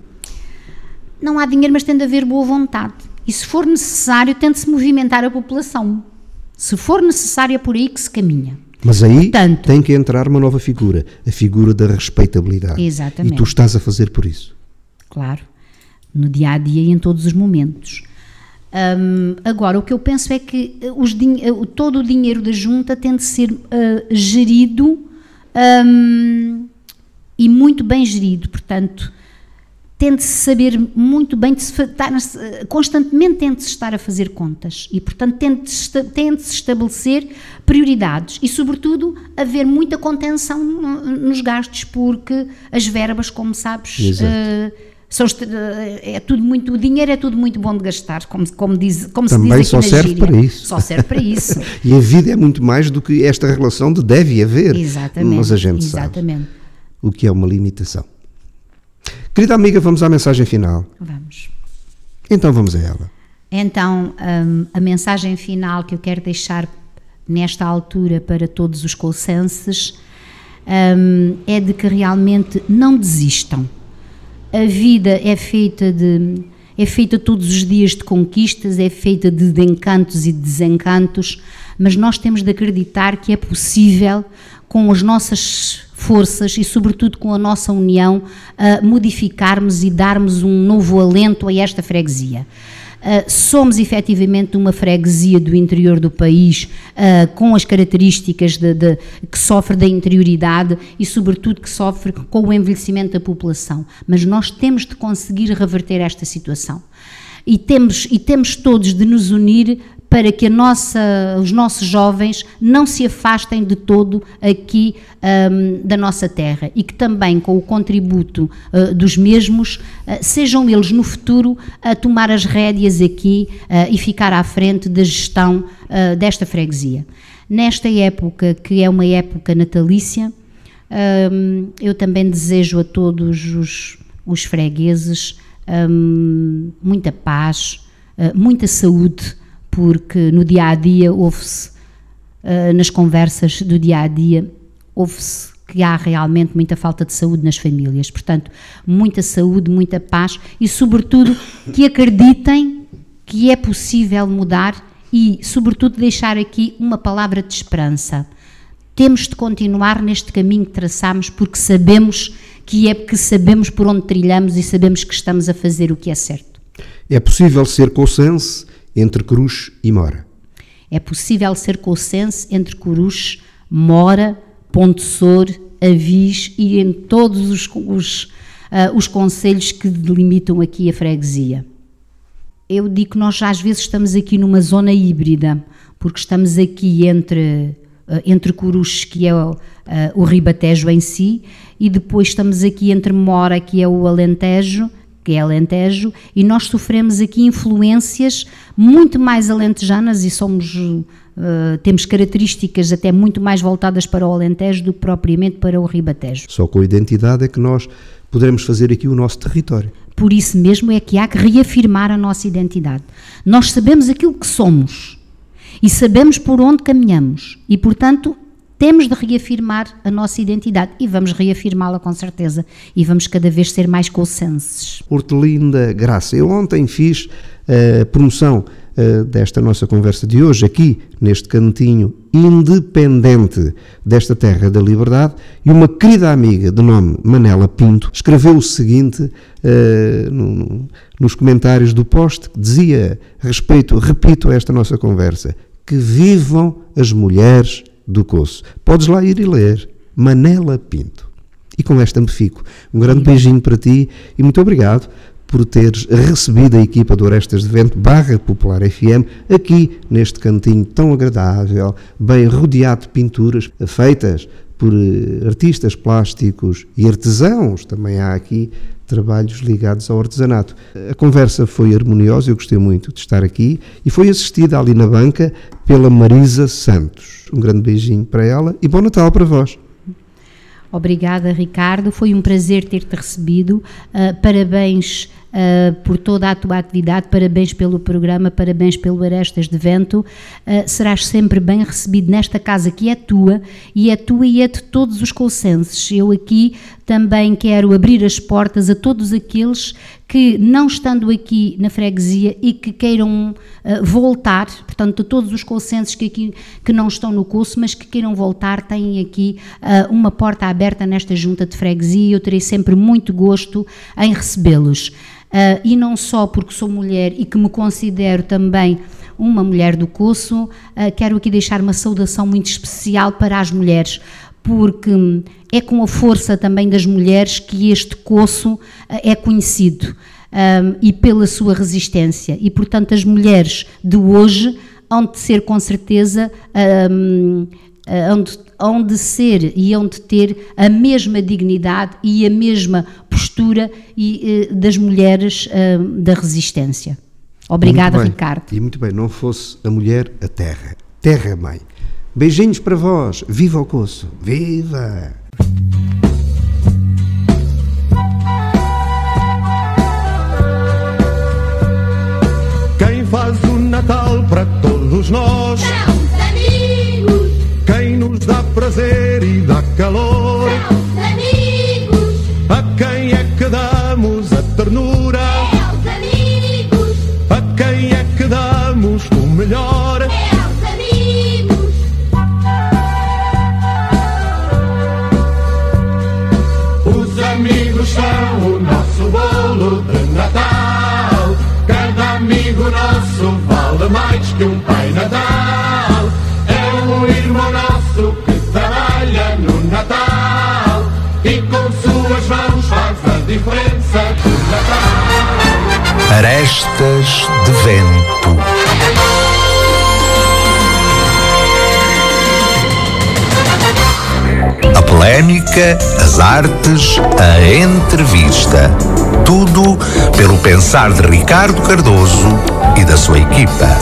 Não há dinheiro, mas tem de haver boa vontade. E se for necessário, tem de se movimentar a população. Se for necessário, é por aí que se caminha. Mas aí tem que entrar uma nova figura, a figura da respeitabilidade. Exatamente. E tu estás a fazer por isso. Claro. No dia-a-dia e em todos os momentos. Agora, o que eu penso é que todo o dinheiro da junta tem de ser gerido e muito bem gerido, portanto, tem de se saber muito bem, constantemente tem de se estar a fazer contas e, portanto, tem de se estabelecer prioridades e, sobretudo, haver muita contenção nos gastos, porque as verbas, como sabes, é tudo muito, o dinheiro é tudo muito bom de gastar, como se diz Também aqui só na serve gíria. para isso. Só serve para isso. E a vida é muito mais do que esta relação de deve haver. Exatamente. Mas a gente sabe o que é uma limitação. Querida amiga, vamos à mensagem final. Vamos. Então vamos a ela. Então, a mensagem final que eu quero deixar nesta altura para todos os colsenses é de que realmente não desistam. A vida é feita todos os dias de conquistas, é feita de encantos e de desencantos, mas nós temos de acreditar que é possível, com as nossas forças e sobretudo com a nossa união, modificarmos e darmos um novo alento a esta freguesia. Somos efetivamente uma freguesia do interior do país, com as características que sofre da interioridade e sobretudo que sofre com o envelhecimento da população, mas nós temos de conseguir reverter esta situação e temos todos de nos unir para que os nossos jovens não se afastem de todo aqui da nossa terra e que também com o contributo dos mesmos sejam eles no futuro a tomar as rédeas aqui e ficar à frente da gestão desta freguesia. Nesta época, que é uma época natalícia, eu também desejo a todos os fregueses muita paz, muita saúde, porque no dia-a-dia ouve-se, nas conversas do dia-a-dia, ouve-se que há realmente muita falta de saúde nas famílias. Portanto, muita saúde, muita paz e, sobretudo, que acreditem que é possível mudar e, sobretudo, deixar aqui uma palavra de esperança. Temos de continuar neste caminho que traçamos porque sabemos sabemos por onde trilhamos e sabemos que estamos a fazer o que é certo. É possível ser colsense entre Coruche e Mora. É possível ser colsense entre Coruche, Mora, Pontessor, Avis e em todos os concelhos que delimitam aqui a freguesia. Eu digo que nós às vezes estamos aqui numa zona híbrida, porque estamos aqui entre Coruche, que é o Ribatejo em si, e depois estamos aqui entre Mora, que é o Alentejo, e nós sofremos aqui influências muito mais alentejanas e temos características até muito mais voltadas para o Alentejo do que propriamente para o Ribatejo. Só com a identidade é que nós poderemos fazer aqui o nosso território. Por isso mesmo é que há que reafirmar a nossa identidade. Nós sabemos aquilo que somos e sabemos por onde caminhamos e, portanto, temos de reafirmar a nossa identidade e vamos reafirmá-la com certeza e vamos cada vez ser mais colsenses. Hortelinda Graça, eu ontem fiz a promoção desta nossa conversa de hoje aqui neste cantinho independente desta terra da liberdade e uma querida amiga de nome Manela Pinto escreveu o seguinte nos comentários do post que dizia repito esta nossa conversa, que vivam as mulheres do Coço. Podes lá ir e ler. Manela Pinto. E com esta me fico. Um grande beijinho para ti e muito obrigado por teres recebido a equipa do Orestas de Vento /Popular FM aqui neste cantinho tão agradável, bem rodeado de pinturas feitas por artistas plásticos e artesãos. Também há aqui trabalhos ligados ao artesanato. A conversa foi harmoniosa, eu gostei muito de estar aqui e foi assistida ali na banca pela Marisa Santos. Um grande beijinho para ela e bom Natal para vós. Obrigada, Ricardo, foi um prazer ter-te recebido, parabéns por toda a tua atividade, parabéns pelo programa, parabéns pelo Orestas de Vento, serás sempre bem recebido nesta casa que é tua e é de todos os colsenses. Eu aqui também quero abrir as portas a todos aqueles que, não estando aqui na freguesia e que queiram voltar, portanto, a todos os colcenses que não estão no Coço, mas que queiram voltar, têm aqui uma porta aberta nesta junta de freguesia e eu terei sempre muito gosto em recebê-los. E não só porque sou mulher e que me considero também uma mulher do Coço, quero aqui deixar uma saudação muito especial para as mulheres, porque é com a força também das mulheres que este Coço é conhecido e pela sua resistência. E, portanto, as mulheres de hoje hão de ser, com certeza, hão de ser e hão de ter a mesma dignidade e a mesma postura das mulheres da resistência. Obrigada, Ricardo. E muito bem, não fosse a mulher, a terra. Terra-mãe. Beijinhos para vós. Viva o Coço. Viva! Quem faz o Natal para todos nós são os amigos. Quem nos dá prazer e dá calor São os amigos. A quem é que damos a ternura? É aos amigos. A quem é que damos o melhor? É aos amigos. Os amigos são o nosso bolo de Natal. Cada amigo nosso vale mais que um Pai Natal. É um irmão nosso que trabalha no Natal e com suas mãos faz a diferença do Natal. Arestas de vento. A polémica, as artes, a entrevista. Tudo pelo pensar de Ricardo Cardoso e da sua equipa.